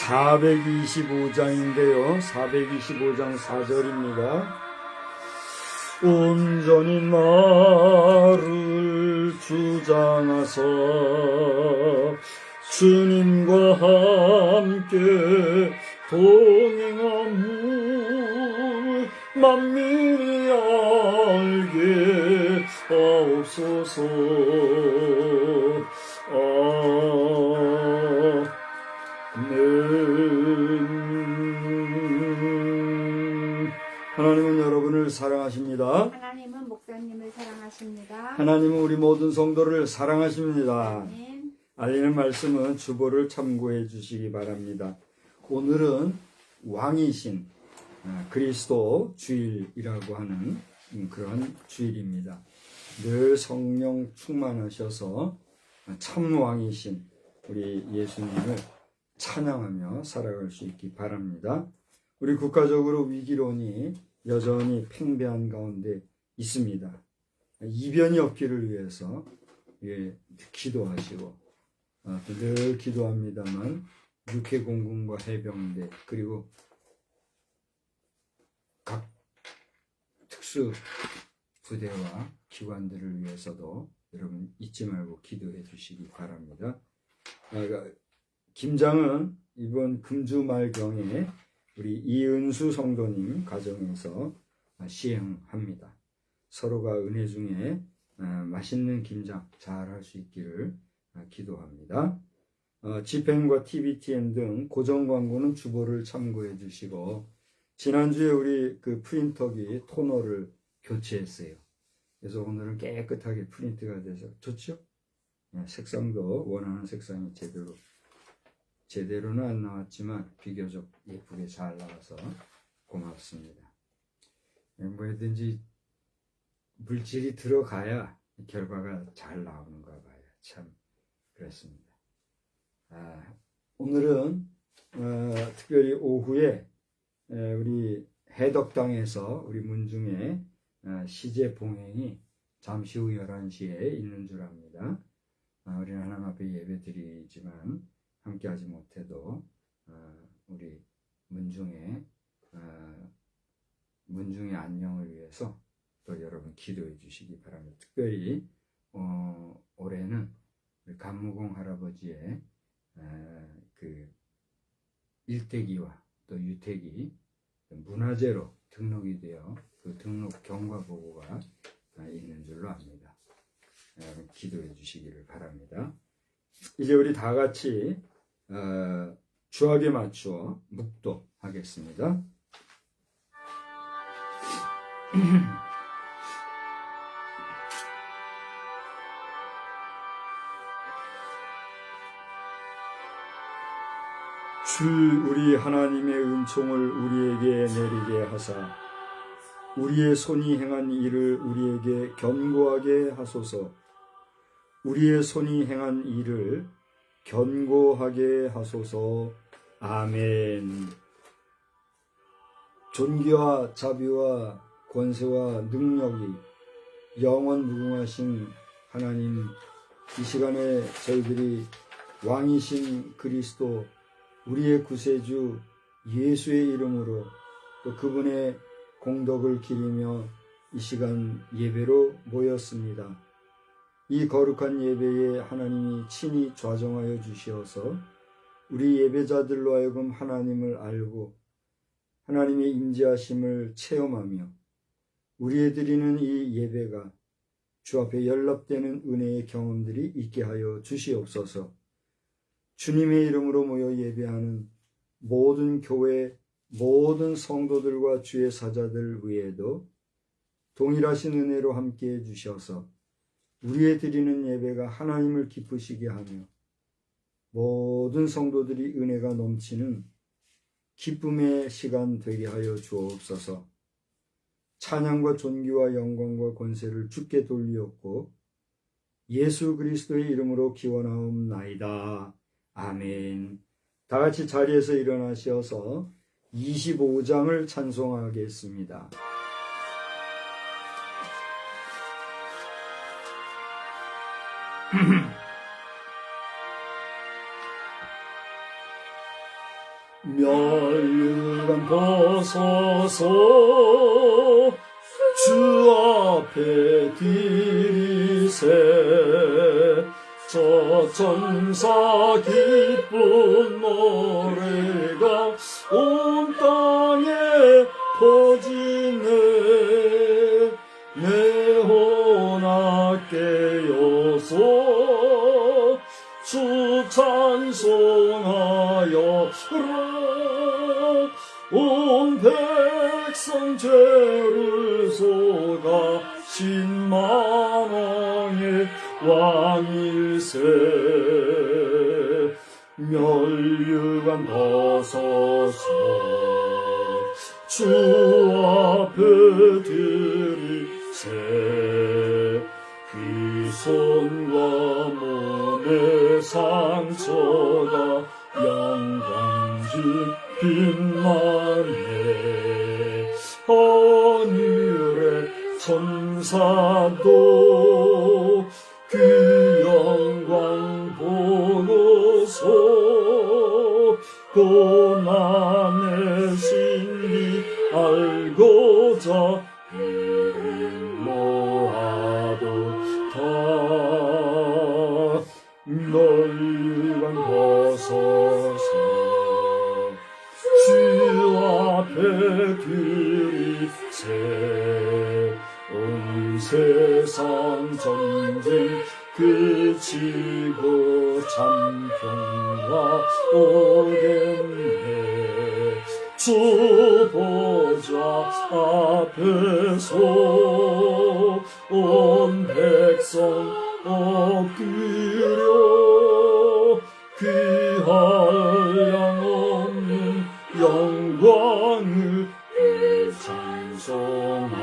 (425장인데요) 425장 4절입니다. 온전히 나를 주장하사 주님과 함께 동행하무 만민이 알게 하옵소서. 하나님은 여러분을 사랑하십니다. 하나님은 목사님을 사랑하십니다. 하나님은 우리 모든 성도를 사랑하십니다. 아멘. 알리는 말씀은 주보를 참고해 주시기 바랍니다. 오늘은 왕이신 그리스도 주일이라고 하는 그런 주일입니다. 늘 성령 충만하셔서 참 왕이신 우리 예수님을 찬양하며 살아갈 수 있기 바랍니다. 우리 국가적으로 위기론이 여전히 팽배한 가운데 있습니다. 이변이 없기를 위해서 기도하시고 늘 기도합니다만 육해공군과 해병대 그리고 각 특수 부대와 기관들을 위해서도 여러분 잊지 말고 기도해 주시기 바랍니다. 김장은 이번 금주말경에 우리 이은수 성도님 가정에서 시행합니다. 서로가 은혜 중에 맛있는 김장 잘 할 수 있기를 기도합니다. 집행과 TVTN 등 고정 광고는 주보를 참고해 주시고, 지난주에 우리 그 프린터기 토너를 교체했어요. 그래서 오늘은 깨끗하게 프린트가 돼서 좋죠? 색상도 원하는 색상이 제대로는 안 나왔지만 비교적 예쁘게 잘 나와서 고맙습니다. 뭐든지 물질이 들어가야 결과가 잘 나오는가 봐요. 참 그렇습니다. 오늘은 특별히 오후에 우리 해덕당에서 우리 문중에 시제 봉행이 잠시 후 11시에 있는 줄 압니다. 우리는 하나님 앞에 예배 드리지만 함께하지 못해도 우리 문중의 안녕을 위해서 또 여러분 기도해 주시기 바랍니다. 특별히 올해는 우리 감무공 할아버지의 그 일대기와 또 유태기 문화재로 등록이 되어 그 등록 경과 보고가 있는 줄로 압니다. 여러분 기도해 주시기를 바랍니다. 이제 우리 다 같이 주악에 맞추어 묵도하겠습니다. 주 우리 하나님의 은총을 우리에게 내리게 하사 우리의 손이 행한 일을 우리에게 견고하게 하소서. 우리의 손이 행한 일을 견고하게 하소서. 아멘. 존귀와 자비와 권세와 능력이 영원 무궁하신 하나님, 이 시간에 저희들이 왕이신 그리스도 우리의 구세주 예수의 이름으로 또 그분의 공덕을 기리며 이 시간 예배로 모였습니다. 이 거룩한 예배에 하나님이 친히 좌정하여 주시어서 우리 예배자들로 하여금 하나님을 알고 하나님의 임재하심을 체험하며 우리의 드리는 이 예배가 주 앞에 연락되는 은혜의 경험들이 있게 하여 주시옵소서. 주님의 이름으로 모여 예배하는 모든 교회, 모든 성도들과 주의 사자들 위에도 동일하신 은혜로 함께해 주셔서 우리의 드리는 예배가 하나님을 기쁘시게 하며 모든 성도들이 은혜가 넘치는 기쁨의 시간 되게 하여 주옵소서. 찬양과 존귀와 영광과 권세를 주께 돌리었고 예수 그리스도의 이름으로 기원하옵나이다. 아멘. 다 같이 자리에서 일어나셔서 25장을 찬송하겠습니다. 멸류관 벗어서 주 앞에 드리세 저 천사 기쁜 노래가 온 땅에 퍼지네 내 혼아 깨어서 주 찬송하여 온 백성 죄를 속아 신만왕의 왕일세 멸류관 벗어서 주 앞에 드리세 귀손과 몸의 상처가 영광진 빛나네 하늘의 천사도 그 영광 보고서 고난의 신비 알고자 이름 모아도 다 멸류관 벗어서 주 앞에 드리세 온 세상 전쟁 그치고 참 평화 오겠네 주 보좌 앞에서 온 백성 엎드려 그 한량없는 영광을 찬송합니다.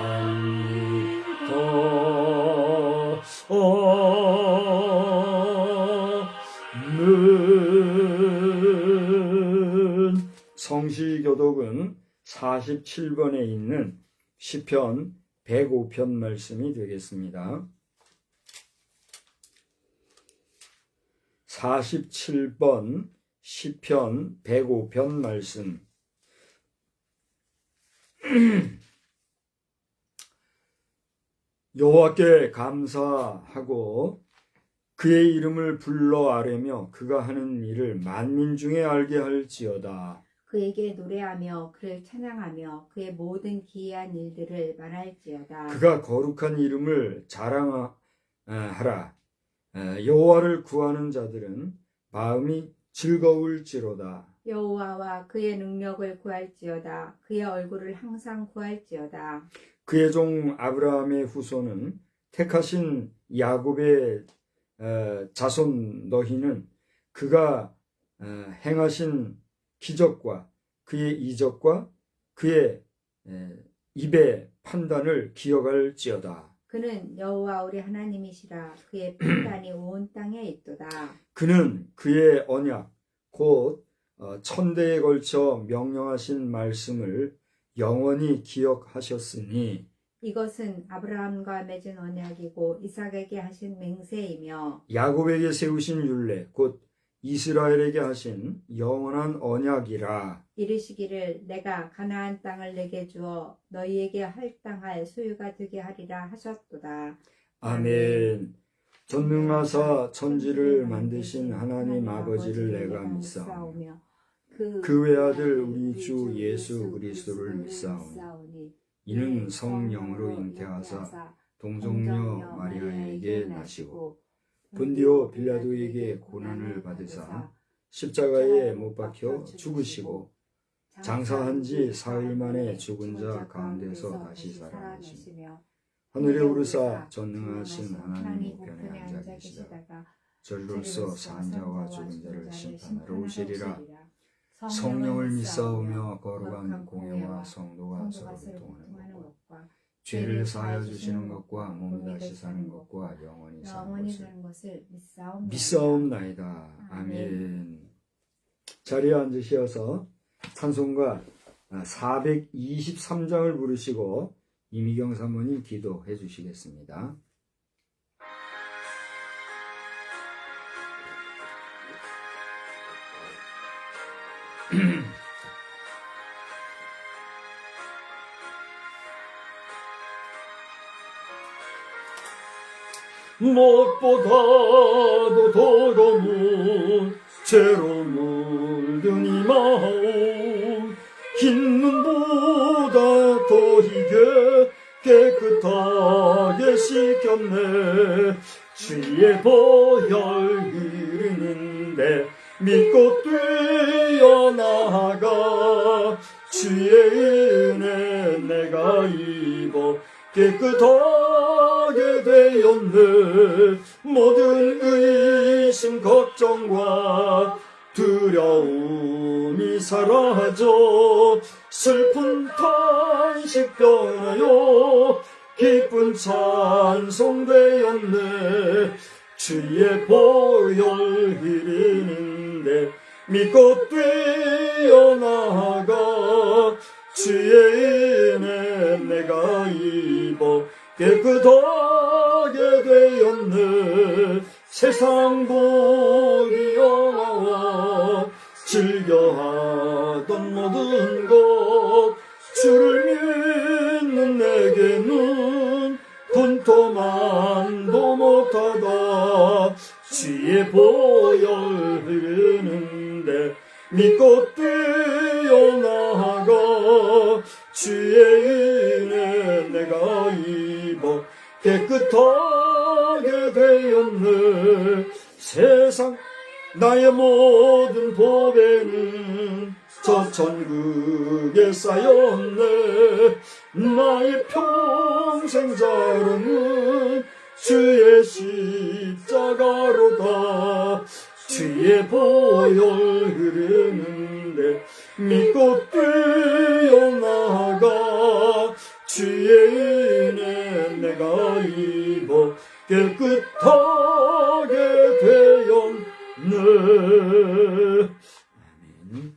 아멘. 성시교독은 47번에 있는 시편 105편 말씀이 되겠습니다. 47번 시편 105편 말씀. 여호와께 감사하고 그의 이름을 불러 아뢰며 그가 하는 일을 만민 중에 알게 할지어다. 그에게 노래하며 그를 찬양하며 그의 모든 기이한 일들을 말할지어다. 그가 거룩한 이름을 자랑하라. 여호와를 구하는 자들은 마음이 즐거울지로다. 여호와와 그의 능력을 구할지어다. 그의 얼굴을 항상 구할지어다. 그의 종 아브라함의 후손은 택하신 야곱의 자손 너희는 그가 행하신 기적과 그의 이적과 그의 입의 판단을 기억할지어다. 그는 여호와 우리 하나님이시라. 그의 판단이 온 땅에 있도다. 그는 그의 언약 곧 천대에 걸쳐 명령하신 말씀을 영원히 기억하셨으니 이것은 아브라함과 맺은 언약이고 이삭에게 하신 맹세이며 야곱에게 세우신 율례 곧 이스라엘에게 하신 영원한 언약이라. 이르시기를 내가 가나안 땅을 내게 주어 너희에게 할당할 소유가 되게 하리라 하셨도다. 아멘. 전능하사 천지를 만드신 하나님 아버지를 내가 믿사오며 그 외아들 우리 주 예수 그리스도를 믿사오니 이는 성령으로 잉태하사 동정녀 마리아에게 나시고 본디오 빌라도에게 고난을 받으사 십자가에 못 박혀 죽으시고 장사한 지 사흘 만에 죽은 자 가운데서 다시 살아나시며 하늘에 오르사 전능하신 하나님 우편에 앉아 계시다가 저리로서 산 자와 죽은 자를 심판하러 오시리라. 성령을 믿사오며 거룩한 공예와 성도가 서로를 통하는 것과 죄를 사하여 주시는 것과 몸이 다시 사는 것과 영원히 사는 것을 믿사옵나이다. 아멘. 자리에 앉으시어서 찬송가 423장을 부르시고 이미경 사모님 기도해 주시겠습니다. 무엇보다도 더러운 죄로 물든 이 마음 흰 눈보다 더 희게 깨끗하게 씻겼네. 주의 보혈 흐르는데 믿고 뛰어나가 주의 은혜 내가 입어 깨끗하게 되었네. 모든 의심 걱정과 두려움이 사라져 슬픈 탄식 변하여 기쁜 찬송 되었네. 주의 보혈 흐르는데 믿고 뛰어나가 주의 은혜 내가 입어 깨끗하게 되었네. 세상 보기 영화와 즐겨하던 모든 것 주를 믿는 내게는 분토만도 못하다. 주의 보혈 흐르는데 믿고 뛰어나가 주의 은혜 내가 입어 깨끗하게 되었네. 세상 나의 모든 보배는 저 천국에 쌓였네. 나의 평생 자랑은 주의 십자가로다. 주의 보혈 흐르는데 믿고 뛰어나가 주의 은혜 내가 입어 깨끗하게 되었네. 아멘.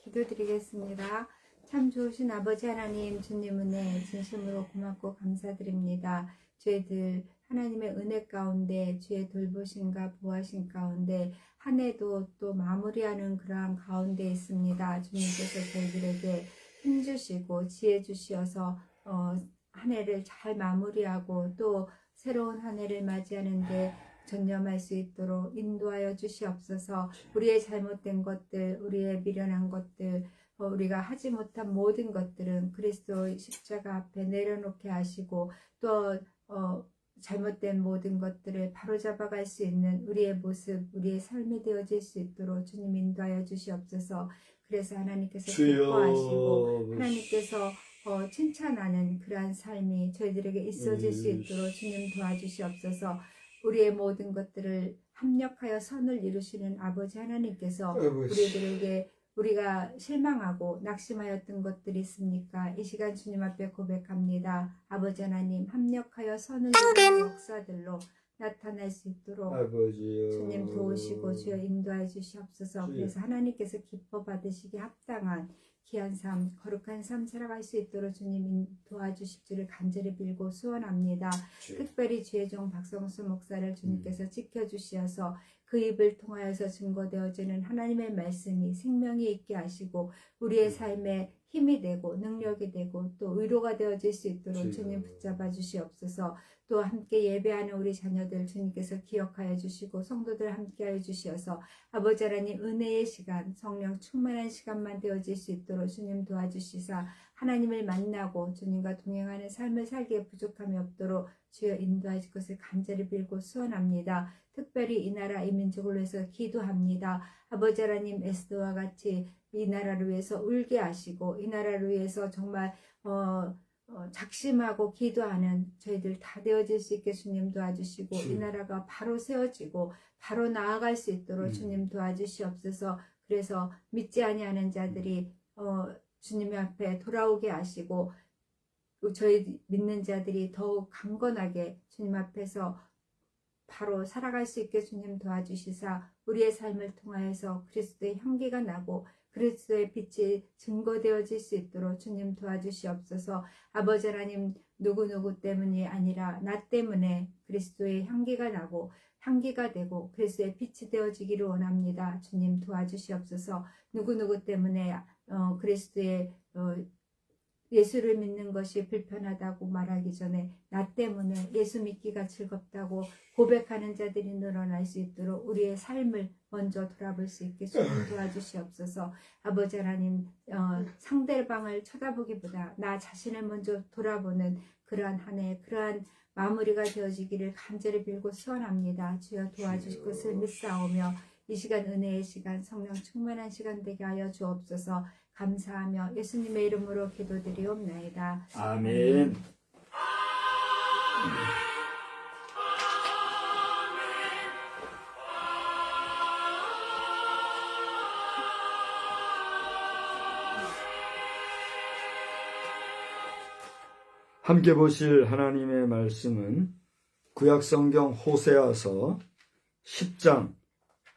기도드리겠습니다. 참 좋으신 아버지 하나님, 주님 은혜 진심으로 고맙고 감사드립니다. 저희들 하나님의 은혜 가운데 주의 돌보심과 보호하심 가운데 한 해도 또 마무리하는 그러한 가운데 있습니다. 주님께서 저희들에게 힘주시고 지혜 주시어서 한 해를 잘 마무리하고 또 새로운 한 해를 맞이하는데 전념할 수 있도록 인도하여 주시옵소서. 우리의 잘못된 것들, 우리의 미련한 것들, 우리가 하지 못한 모든 것들은 그리스도의 십자가 앞에 내려놓게 하시고 또 잘못된 모든 것들을 바로잡아갈 수 있는 우리의 모습, 우리의 삶이 되어질 수 있도록 주님 인도하여 주시옵소서. 그래서 하나님께서 기뻐하시고 하나님께서 칭찬하는 그러한 삶이 저희들에게 있어질 수 있도록 주님 도와주시옵소서. 우리의 모든 것들을 합력하여 선을 이루시는 아버지 하나님께서 우리들에게 우리가 실망하고 낙심하였던 것들이 있습니까? 이 시간 주님 앞에 고백합니다. 아버지 하나님, 합력하여 선을 이루는 역사들로 나타날 수 있도록 아버지여 주님 도우시고 주여 인도하여 주시옵소서. 주여. 그래서 하나님께서 기뻐 받으시기 합당한 귀한 삶, 거룩한 삶 살아갈 수 있도록 주님 도와주실 줄을 간절히 빌고 소원합니다. 주여. 특별히 주의 종 박성수 목사를 주님께서 지켜주시어서 그 입을 통하여서 증거되어지는 하나님의 말씀이 생명이 있게 하시고 우리의 삶에 힘이 되고 능력이 되고 또 위로가 되어질 수 있도록 주여. 주님 붙잡아 주시옵소서. 또 함께 예배하는 우리 자녀들 주님께서 기억하여 주시고 성도들 함께하여 주시어서 아버지 하나님 은혜의 시간, 성령 충만한 시간만 되어질 수 있도록 주님 도와주시사 하나님을 만나고 주님과 동행하는 삶을 살기에 부족함이 없도록 주여 인도하실 것을 간절히 빌고 소원합니다. 특별히 이 나라 이 민족을 위해서 기도합니다. 아버지 하나님 에스더와 같이 이 나라를 위해서 울게 하시고 이 나라를 위해서 정말 작심하고 기도하는 저희들 다 되어질 수 있게 주님 도와주시고 이 나라가 바로 세워지고 바로 나아갈 수 있도록 주님 도와주시옵소서. 그래서 믿지 아니하는 자들이 주님 앞에 돌아오게 하시고 저희 믿는 자들이 더욱 강건하게 주님 앞에서 바로 살아갈 수 있게 주님 도와주시사 우리의 삶을 통하여서 그리스도의 향기가 나고 그리스도의 빛이 증거되어질 수 있도록 주님 도와주시옵소서. 아버지 하나님 누구누구 때문이 아니라 나 때문에 그리스도의 향기가 나고 향기가 되고 그리스도의 빛이 되어지기를 원합니다. 주님 도와주시옵소서. 누구누구 때문에 그리스도의 예수를 믿는 것이 불편하다고 말하기 전에 나 때문에 예수 믿기가 즐겁다고 고백하는 자들이 늘어날 수 있도록 우리의 삶을 먼저 돌아볼 수 있게 주님 도와주시옵소서. 아버지 하나님 상대방을 쳐다보기보다 나 자신을 먼저 돌아보는 그러한 한 해 그러한 마무리가 되어지기를 간절히 빌고 소원합니다. 주여 도와주실 것을 믿사오며 이 시간 은혜의 시간 성령 충만한 시간 되게 하여 주옵소서. 감사하며 예수님의 이름으로 기도드리옵나이다. 아멘. 함께 보실 하나님의 말씀은 구약성경 호세아서 10장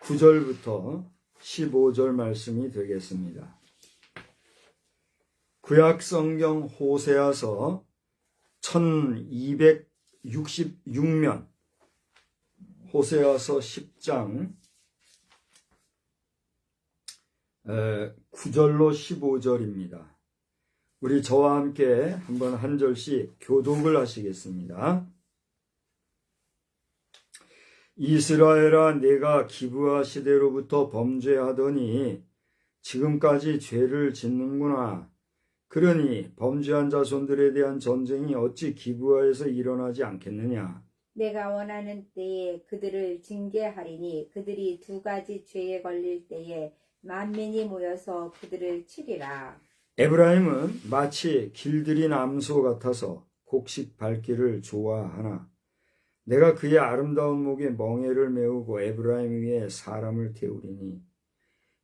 9절부터 15절 말씀이 되겠습니다. 구약성경 호세아서 1266면 호세아서 10장 9절로 15절입니다. 우리 저와 함께 한번 한 절씩 교독을 하시겠습니다. 이스라엘아, 내가 기브아 시대로부터 범죄하더니 지금까지 죄를 짓는구나. 그러니 범죄한 자손들에 대한 전쟁이 어찌 기브아에서 일어나지 않겠느냐. 내가 원하는 때에 그들을 징계하리니 그들이 두 가지 죄에 걸릴 때에 만민이 모여서 그들을 치리라. 에브라임은 마치 길들인 암소 같아서 곡식 밟기를 좋아하나 내가 그의 아름다운 목에 멍에를 메우고 에브라임 위에 사람을 태우리니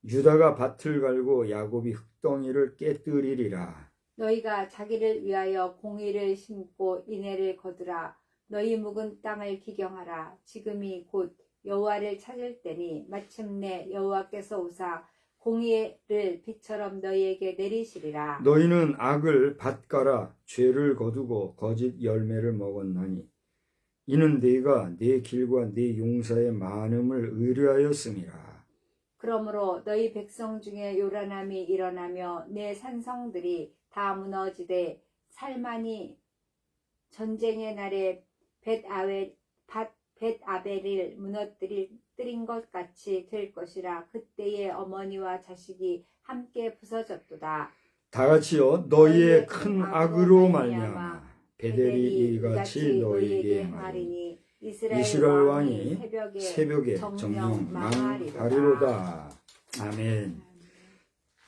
유다가 밭을 갈고 야곱이 흙덩이를 깨뜨리리라. 너희가 자기를 위하여 공의를 심고 인애를 거두라. 너희 묵은 땅을 기경하라. 지금이 곧 여호와를 찾을 때니 마침내 여호와께서 오사 공의를 비처럼 너희에게 내리시리라. 너희는 악을 밭가라 죄를 거두고 거짓 열매를 먹었나니 이는 네가 네 길과 네 용사의 많음을 의뢰하였음이라. 그러므로 너희 백성 중에 요란함이 일어나며 내 산성들이 다 무너지되 살만이 전쟁의 날에 벳아벨을 무너뜨린 것 같이 될 것이라. 그때의 어머니와 자식이 함께 부서졌도다. 다 같이요. 너희의 큰 악으로 말미암아 베델이 이같이 너희에게 행하리니 이스라엘 왕이 새벽에 정령 망하리로다. 아멘.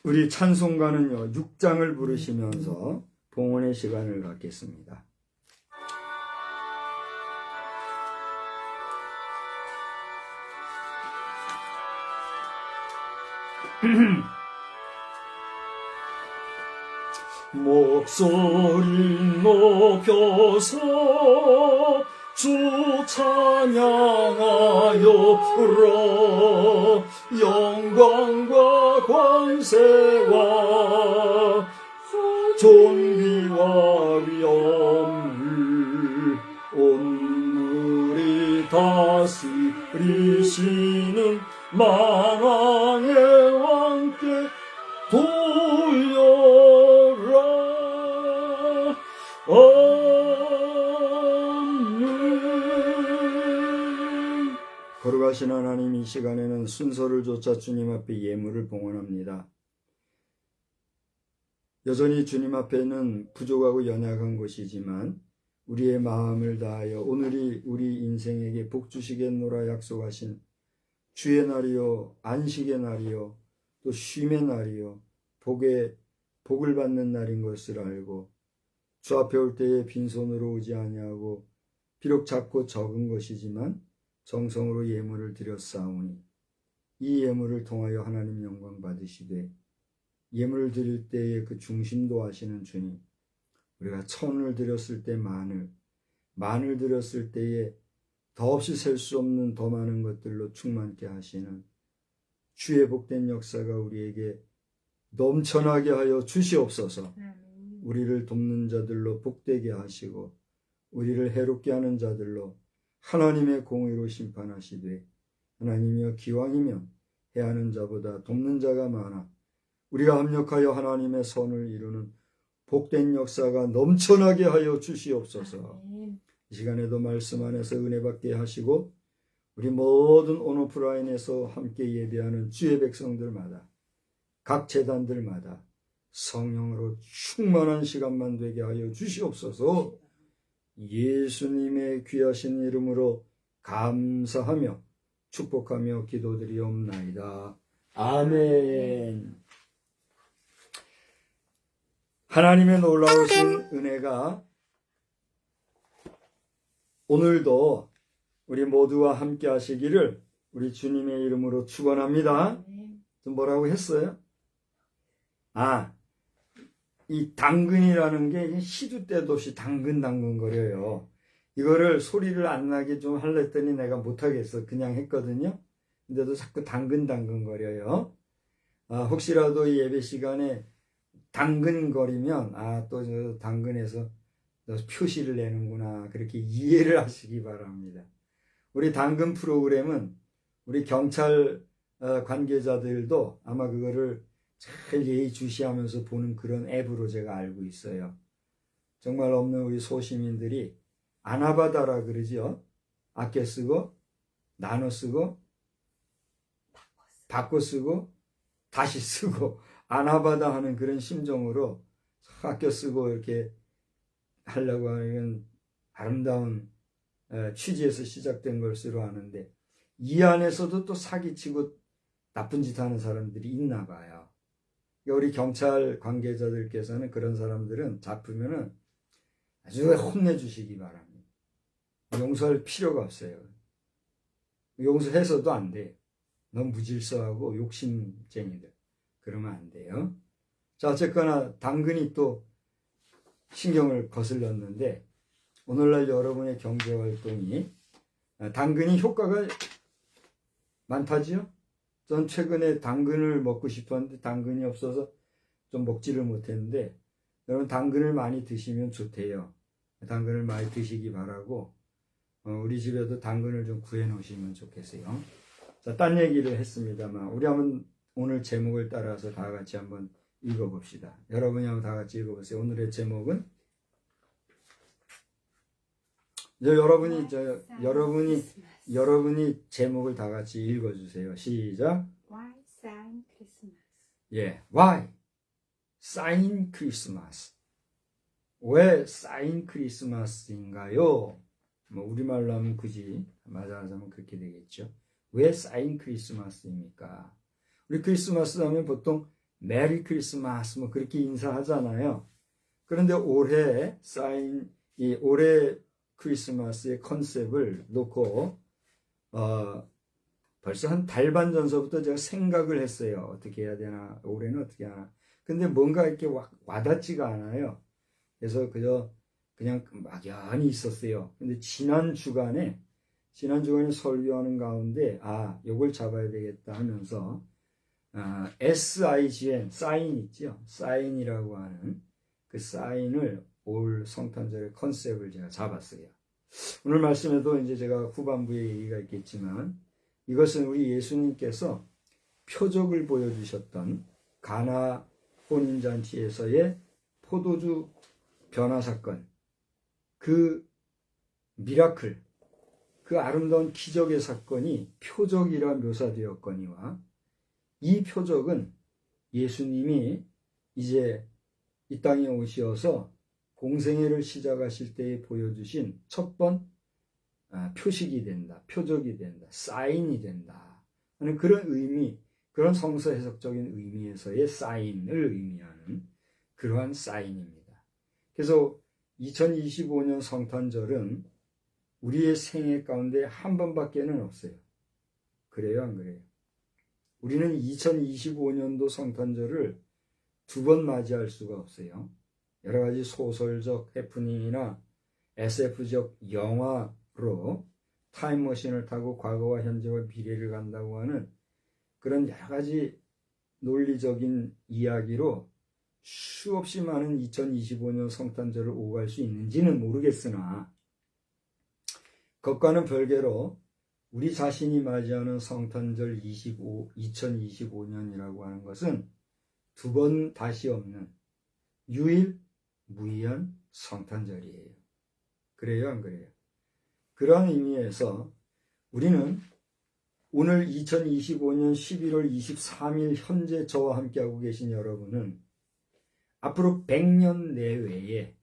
우리 찬송가는요 6장을 부르시면서 봉헌의 시간을 갖겠습니다. 목소리 높여서 주 찬양하여라. 영광과 권세와 존귀와 위엄을 온물이 다스리시는 만왕의 왕께 돌려라. 아멘. 거룩하신 하나님, 이 시간에는 순서를 좇아 주님 앞에 예물을 봉헌합니다. 여전히 주님 앞에는 부족하고 연약한 것이지만 우리의 마음을 다하여 오늘이 우리 인생에게 복 주시겠노라 약속하신 주의 날이요 안식의 날이요 또 쉼의 날이요 복을 받는 날인 것을 알고 주 앞에 올 때에 빈손으로 오지 아니하고 비록 작고 적은 것이지만 정성으로 예물을 드렸사오니 이 예물을 통하여 하나님 영광 받으시되 예물을 드릴 때에 그 중심도 하시는 주님, 우리가 1000을 드렸을 때 만을 드렸을 때에 더없이 셀 수 없는 더 많은 것들로 충만케 하시는 주의 복된 역사가 우리에게 넘쳐나게 하여 주시옵소서. 우리를 돕는 자들로 복되게 하시고 우리를 해롭게 하는 자들로 하나님의 공의로 심판하시되 하나님이여 기왕이면 해하는 자보다 돕는 자가 많아 우리가 합력하여 하나님의 선을 이루는 복된 역사가 넘쳐나게 하여 주시옵소서. 이 시간에도 말씀 안에서 은혜 받게 하시고 우리 모든 온오프라인에서 함께 예배하는 주의 백성들마다 각 재단들마다 성령으로 충만한 시간만 되게 하여 주시옵소서. 예수님의 귀하신 이름으로 감사하며 축복하며 기도드리옵나이다. 아멘. 하나님의 놀라우신 은혜가 오늘도 우리 모두와 함께 하시기를 우리 주님의 이름으로 축원합니다. 뭐라고 했어요? 이 당근이라는 게 시도 때도 없이 당근 거려요. 이거를 소리를 안 나게 좀 하려 했더니 내가 못하겠어. 그냥 했거든요. 근데도 자꾸 당근 거려요. 혹시라도 이 예배 시간에 당근거리면 또 저 당근에서 표시를 내는구나 그렇게 이해를 하시기 바랍니다. 우리 당근 프로그램은 우리 경찰 관계자들도 아마 그거를 잘 예의주시하면서 보는 그런 앱으로 제가 알고 있어요. 정말 없는 우리 소시민들이 아나바다라 그러죠. 아껴 쓰고 나눠 쓰고 바꿔 쓰고 다시 쓰고 아나바다 하는 그런 심정으로 아껴 쓰고 이렇게 하려고 하는 아름다운 취지에서 시작된 것으로 아는데 이 안에서도 또 사기치고 나쁜 짓 하는 사람들이 있나 봐요. 우리 경찰 관계자들께서는 그런 사람들은 잡히면은 아주 혼내주시기 바랍니다. 용서할 필요가 없어요. 용서해서도 안 돼요. 너무 무질서하고 욕심쟁이들. 그러면 안 돼요. 자, 어쨌거나 당근이 또 신경을 거슬렀는데 오늘날 여러분의 경제활동이 당근이 효과가 많다지요? 전 최근에 당근을 먹고 싶었는데 당근이 없어서 좀 먹지를 못했는데 여러분 당근을 많이 드시면 좋대요. 당근을 많이 드시기 바라고 우리 집에도 당근을 좀 구해 놓으시면 좋겠어요. 자, 딴 얘기를 했습니다만 우리 한번 오늘 제목을 따라서 다 같이 한번 읽어봅시다. 여러분이 한번 다 같이 읽어보세요. 오늘의 제목은 여러분이 제목을 다 같이 읽어주세요. 시작. Why sign Christmas? 예, Why sign Christmas? 왜 sign Christmas인가요? 우리말로 하면 굳이 맞아하자면 그렇게 되겠죠. 왜 sign Christmas입니까? 우리 크리스마스 하면 보통 메리 크리스마스 그렇게 인사하잖아요. 그런데 올해 크리스마스의 컨셉을 놓고 벌써 한 달 반 전서부터 제가 생각을 했어요. 어떻게 해야 되나, 올해는 어떻게 하나. 근데 뭔가 이렇게 와닿지가 않아요. 그래서 그저 그냥 막연히 있었어요. 근데 지난 주간에 설교하는 가운데 요걸 잡아야 되겠다 하면서 SIGN, 사인 있죠? 사인이라고 하는 그 사인을 올 성탄절의 컨셉을 제가 잡았어요. 오늘 말씀에도 이제 제가 후반부에 얘기가 있겠지만 이것은 우리 예수님께서 표적을 보여주셨던 가나 혼인잔치에서의 포도주 변화 사건, 그 미라클, 그 아름다운 기적의 사건이 표적이라 묘사되었거니와 이 표적은 예수님이 이제 이 땅에 오시어서 공생애를 시작하실 때에 보여주신 첫 번 표식이 된다, 표적이 된다, 사인이 된다 하는 그런 의미, 그런 성서 해석적인 의미에서의 사인을 의미하는 그러한 사인입니다. 그래서 2025년 성탄절은 우리의 생애 가운데 한 번밖에는 없어요. 그래요, 안 그래요? 우리는 2025년도 성탄절을 두 번 맞이할 수가 없어요. 여러 가지 소설적 해프닝이나 SF적 영화로 타임머신을 타고 과거와 현재와 미래를 간다고 하는 그런 여러 가지 논리적인 이야기로 수없이 많은 2025년 성탄절을 오갈 수 있는지는 모르겠으나 그것과는 별개로 우리 자신이 맞이하는 성탄절 2025년이라고 하는 것은 두 번 다시 없는 유일무이한 성탄절이에요. 그래요, 안 그래요? 그러한 의미에서 우리는 오늘 2025년 11월 23일 현재 저와 함께하고 계신 여러분은 앞으로 100년 내외에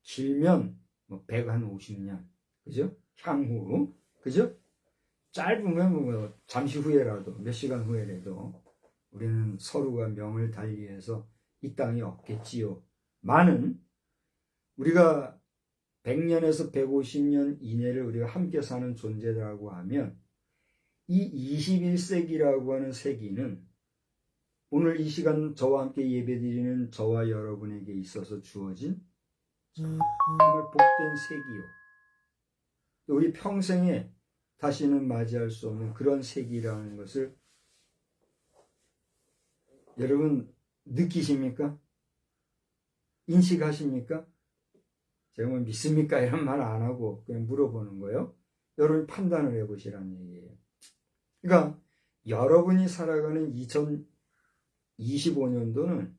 길면 150년, 그죠? 향후, 그죠? 짧으면 잠시 후에라도, 몇 시간 후에라도 우리는 서로가 명을 달리해서 이 땅에 없겠지요. 많은 우리가 100년에서 150년 이내를 우리가 함께 사는 존재라고 하면 이 21세기라고 하는 세기는 오늘 이 시간 저와 함께 예배드리는 저와 여러분에게 있어서 주어진 정말 복된 세기요. 우리 평생에 다시는 맞이할 수 없는 그런 세기라는 것을 여러분 느끼십니까? 인식하십니까? 제가 뭐 믿습니까? 이런 말 안 하고 그냥 물어보는 거예요. 여러분이 판단을 해보시라는 얘기예요. 그러니까 여러분이 살아가는 2025년도는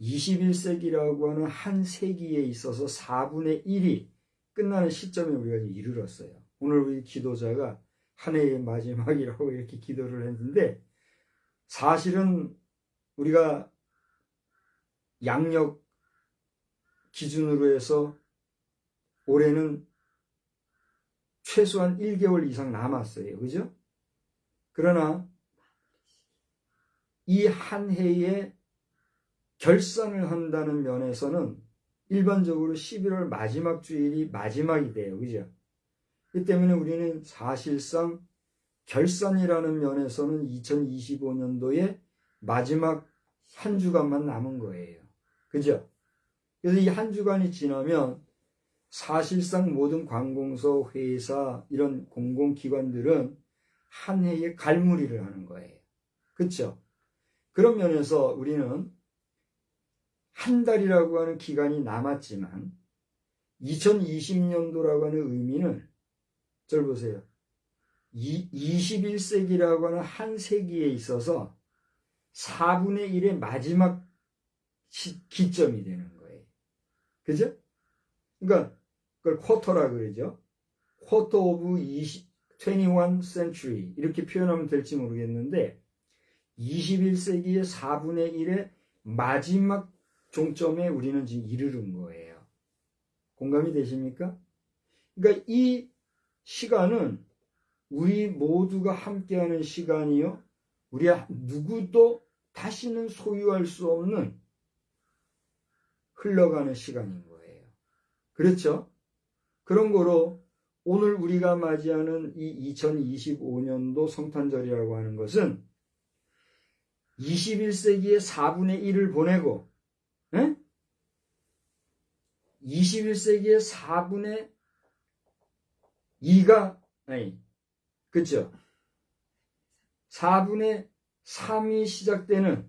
21세기라고 하는 한 세기에 있어서 4분의 1이 끝나는 시점에 우리가 이르렀어요. 오늘 우리 기도자가 한 해의 마지막이라고 이렇게 기도를 했는데 사실은 우리가 양력 기준으로 해서 올해는 최소한 1개월 이상 남았어요. 그죠? 그러나 이 한 해에 결산을 한다는 면에서는 일반적으로 11월 마지막 주일이 마지막이 돼요. 그죠? 그 때문에 우리는 사실상 결산이라는 면에서는 2025년도에 마지막 한 주간만 남은 거예요. 그죠? 그래서 이 한 주간이 지나면 사실상 모든 관공서, 회사, 이런 공공기관들은 한 해에 갈무리를 하는 거예요. 그렇죠? 그런 면에서 우리는 한 달이라고 하는 기간이 남았지만 2020년도라고 하는 의미는 절 보세요. 21세기라고 하는 한 세기에 있어서 4분의 1의 마지막 기점이 되는 거예요. 그죠? 그러니까 그걸 쿼터라 그러죠. 쿼터 오브 21 century 이렇게 표현하면 될지 모르겠는데 21세기의 4분의 1의 마지막 종점에 우리는 지금 이르는 거예요. 공감이 되십니까? 그러니까 이 시간은 우리 모두가 함께하는 시간이요. 우리 누구도 다시는 소유할 수 없는 흘러가는 시간인 거예요. 그렇죠? 그런 거로 오늘 우리가 맞이하는 이 2025년도 성탄절이라고 하는 것은 21세기의 4분의 1을 보내고 21세기의 4분의 2가, 아니, 그쵸? 4분의 3이 시작되는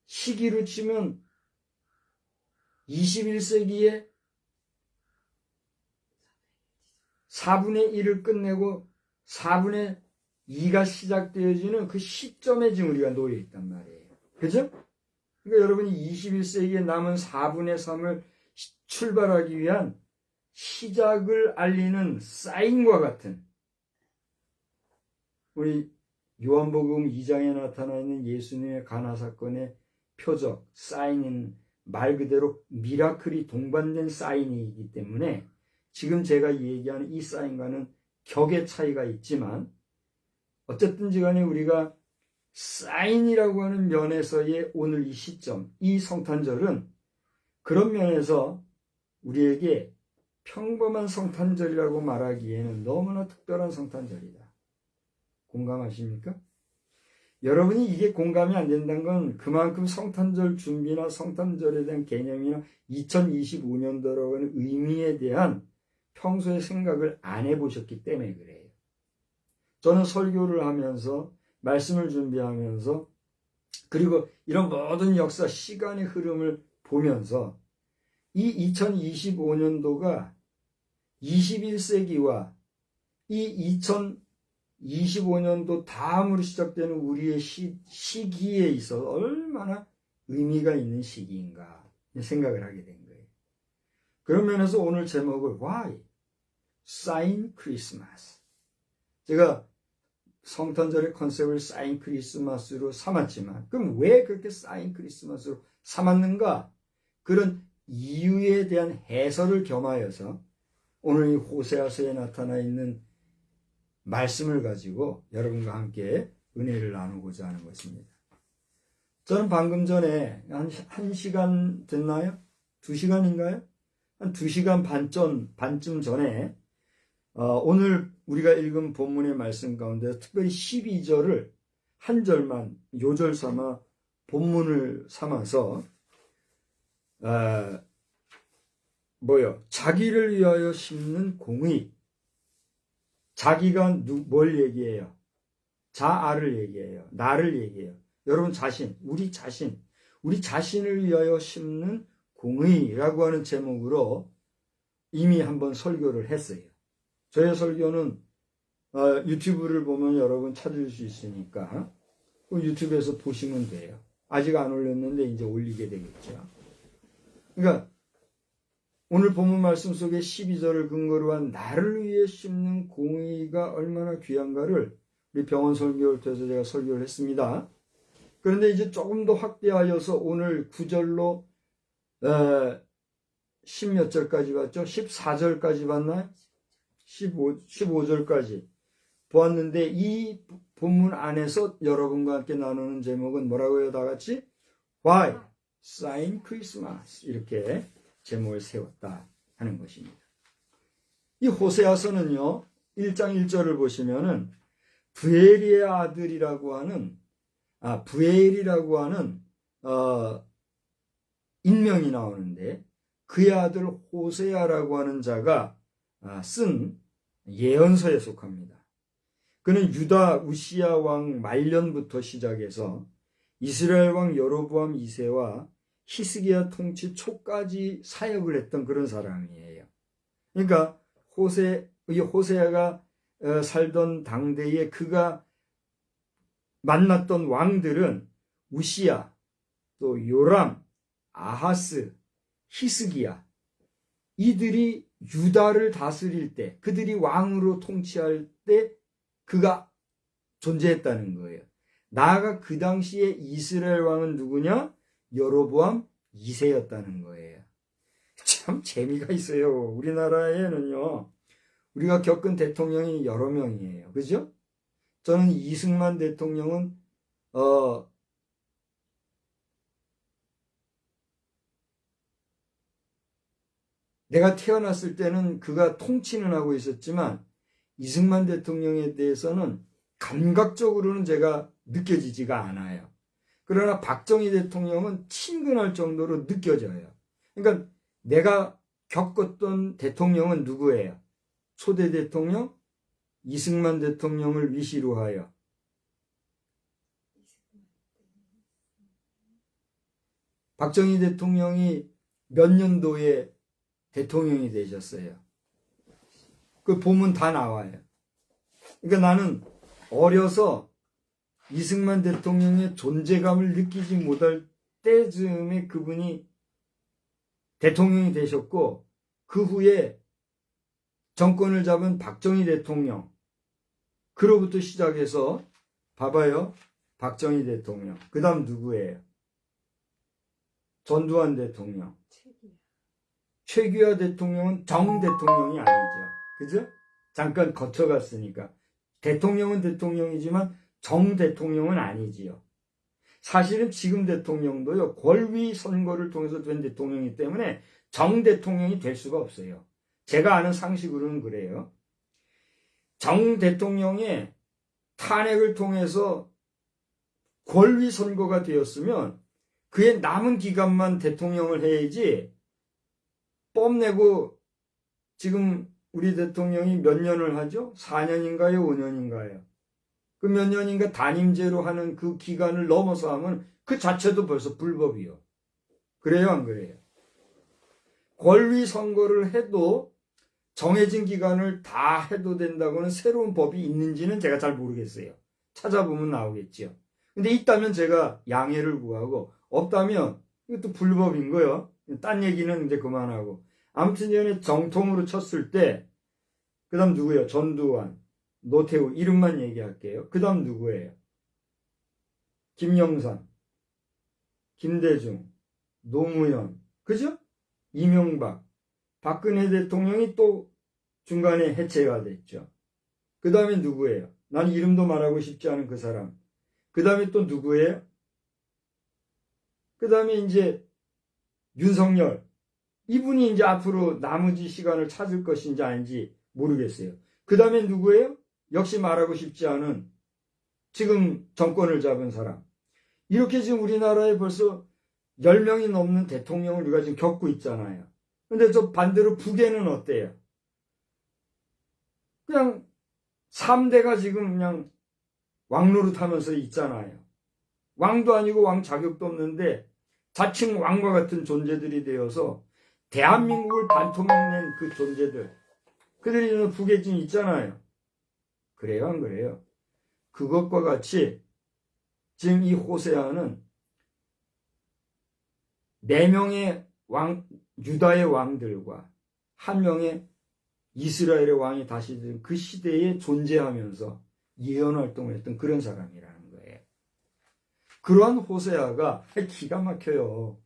시기로 치면 21세기에 4분의 1을 끝내고 4분의 2가 시작되어지는 그 시점에 지금 우리가 놓여 있단 말이에요. 그죠? 그러니까 여러분이 21세기에 남은 4분의 3을 출발하기 위한 시작을 알리는 사인과 같은 우리 요한복음 2장에 나타나 있는 예수님의 가나 사건의 표적, 사인은 말 그대로 미라클이 동반된 사인이기 때문에 지금 제가 얘기하는 이 사인과는 격의 차이가 있지만 어쨌든지 간에 우리가 사인이라고 하는 면에서의 오늘 이 시점, 이 성탄절은 그런 면에서 우리에게 평범한 성탄절이라고 말하기에는 너무나 특별한 성탄절이다. 공감하십니까? 여러분이 이게 공감이 안 된다는 건 그만큼 성탄절 준비나 성탄절에 대한 개념이나 2025년도라고 하는 의미에 대한 평소에 생각을 안 해보셨기 때문에 그래요. 저는 설교를 하면서 말씀을 준비하면서 그리고 이런 모든 역사 시간의 흐름을 보면서 이 2025년도가 21세기와 이 2025년도 다음으로 시작되는 우리의 시기에 있어 얼마나 의미가 있는 시기인가 생각을 하게 된 거예요. 그런 면에서 오늘 제목을 Why? Sign Christmas. 제가 성탄절의 컨셉을 사인 크리스마스로 삼았지만 그럼 왜 그렇게 사인 크리스마스로 삼았는가? 그런 이유에 대한 해설을 겸하여서 오늘 이 호세아서에 나타나 있는 말씀을 가지고 여러분과 함께 은혜를 나누고자 하는 것입니다. 저는 방금 전에 한 1시간 됐나요? 2시간인가요? 한 2시간 반쯤 전에 오늘 우리가 읽은 본문의 말씀 가운데 특별히 12절을 한 절만 요절 삼아 본문을 삼아서 자기를 위하여 심는 공의. 자기가 뭘 얘기해요? 자아를 얘기해요. 나를 얘기해요. 여러분 우리 자신을 위하여 심는 공의라고 하는 제목으로 이미 한번 설교를 했어요. 저의 설교는 유튜브를 보면 여러분 찾을 수 있으니까 유튜브에서 보시면 돼요. 아직 안 올렸는데 이제 올리게 되겠죠. 그러니까 오늘 본문 말씀 속에 12절을 근거로 한 나를 위해 심는 공의가 얼마나 귀한가를 우리 병원 설교를 통해서 제가 설교를 했습니다. 그런데 이제 조금 더 확대하여서 오늘 9절로 10몇 절까지 봤죠? 14절까지 봤나요? 15절까지 보았는데 이 본문 안에서 여러분과 함께 나누는 제목은 뭐라고요? 다 같이? Why? Sign Christmas. 이렇게 제목을 세웠다 하는 것입니다. 이 호세아서는요, 1장 1절을 보시면은 부엘이의 아들이라고 하는, 부엘이라고 하는, 인명이 나오는데 그의 아들 호세아라고 하는 자가 쓴 예언서에 속합니다. 그는 유다 우시야 왕 말년부터 시작해서 이스라엘 왕 여로보암 2세와 히스기야 통치 초까지 사역을 했던 그런 사람이에요. 그러니까 호세아가 살던 당대에 그가 만났던 왕들은 우시야, 또 요람, 아하스, 히스기야, 이들이 유다를 다스릴 때, 그들이 왕으로 통치할 때 그가 존재했다는 거예요. 나아가 그 당시에 이스라엘 왕은 누구냐? 여로보암 2세였다는 거예요. 참 재미가 있어요. 우리나라에는요, 우리가 겪은 대통령이 여러 명이에요. 그죠? 저는 이승만 대통령은 내가 태어났을 때는 그가 통치는 하고 있었지만 이승만 대통령에 대해서는 감각적으로는 제가 느껴지지가 않아요. 그러나 박정희 대통령은 친근할 정도로 느껴져요. 그러니까 내가 겪었던 대통령은 누구예요? 초대 대통령 이승만 대통령을 위시로 하여 박정희 대통령이 몇 년도에 대통령이 되셨어요? 그 보면 다 나와요. 그러니까 나는 어려서 이승만 대통령의 존재감을 느끼지 못할 때쯤에 그분이 대통령이 되셨고, 그 후에 정권을 잡은 박정희 대통령, 그로부터 시작해서 봐봐요. 박정희 대통령, 그 다음 누구예요? 전두환 대통령, 최규하 대통령은 정 대통령이 아니죠. 그죠? 잠깐 거쳐갔으니까. 대통령은 대통령이지만 정 대통령은 아니지요. 사실은 지금 대통령도요, 권위 선거를 통해서 된 대통령이기 때문에 정 대통령이 될 수가 없어요. 제가 아는 상식으로는 그래요. 정 대통령의 탄핵을 통해서 권위 선거가 되었으면 그의 남은 기간만 대통령을 해야지, 뽐내고 지금 우리 대통령이 몇 년을 하죠? 4년인가요? 5년인가요? 그 몇 년인가 단임제로 하는 그 기간을 넘어서 하면 그 자체도 벌써 불법이요. 그래요, 안 그래요? 권위 선거를 해도 정해진 기간을 다 해도 된다고는 새로운 법이 있는지는 제가 잘 모르겠어요. 찾아보면 나오겠죠. 근데 있다면 제가 양해를 구하고, 없다면 이것도 불법인 거예요. 딴 얘기는 이제 그만하고. 아무튼 전에 정통으로 쳤을 때, 그 다음 누구예요? 전두환, 노태우, 이름만 얘기할게요. 그 다음 누구예요? 김영삼, 김대중, 노무현, 그죠? 이명박, 박근혜 대통령이 또 중간에 해체가 됐죠. 그 다음에 누구예요? 난 이름도 말하고 싶지 않은 그 사람. 그 다음에 또 누구예요? 그 다음에 이제 윤석열. 이분이 이제 앞으로 나머지 시간을 찾을 것인지 아닌지 모르겠어요. 그 다음에 누구예요? 역시 말하고 싶지 않은 지금 정권을 잡은 사람. 이렇게 지금 우리나라에 벌써 10명이 넘는 대통령을 우리가 지금 겪고 있잖아요. 근데 저 반대로 북에는 어때요? 그냥 3대가 지금 그냥 왕노릇하면서 있잖아요. 왕도 아니고 왕 자격도 없는데 자칭 왕과 같은 존재들이 되어서 대한민국을 반토막낸 그 존재들, 그들이 북에 지금 있잖아요. 그래요, 안 그래요? 그것과 같이 지금 이 호세아는 4명의 왕, 유다의 왕들과 1명의 이스라엘의 왕이 다시 든 그 시대에 존재하면서 예언 활동을 했던 그런 사람이라는 거예요. 그러한 호세아가 기가 막혀요.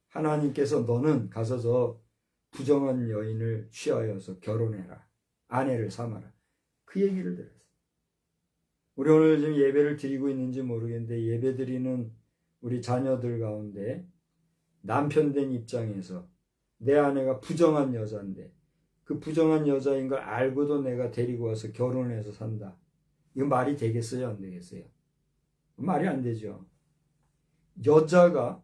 하나님께서 너는 가서 저 부정한 여인을 취하여서 결혼해라. 아내를 삼아라. 그 얘기를 들었어요. 우리 오늘 지금 예배를 드리고 있는지 모르겠는데, 예배 드리는 우리 자녀들 가운데 남편 된 입장에서 내 아내가 부정한 여자인데 그 부정한 여자인 걸 알고도 내가 데리고 와서 결혼해서 산다. 이거 말이 되겠어요? 안 되겠어요? 말이 안 되죠. 여자가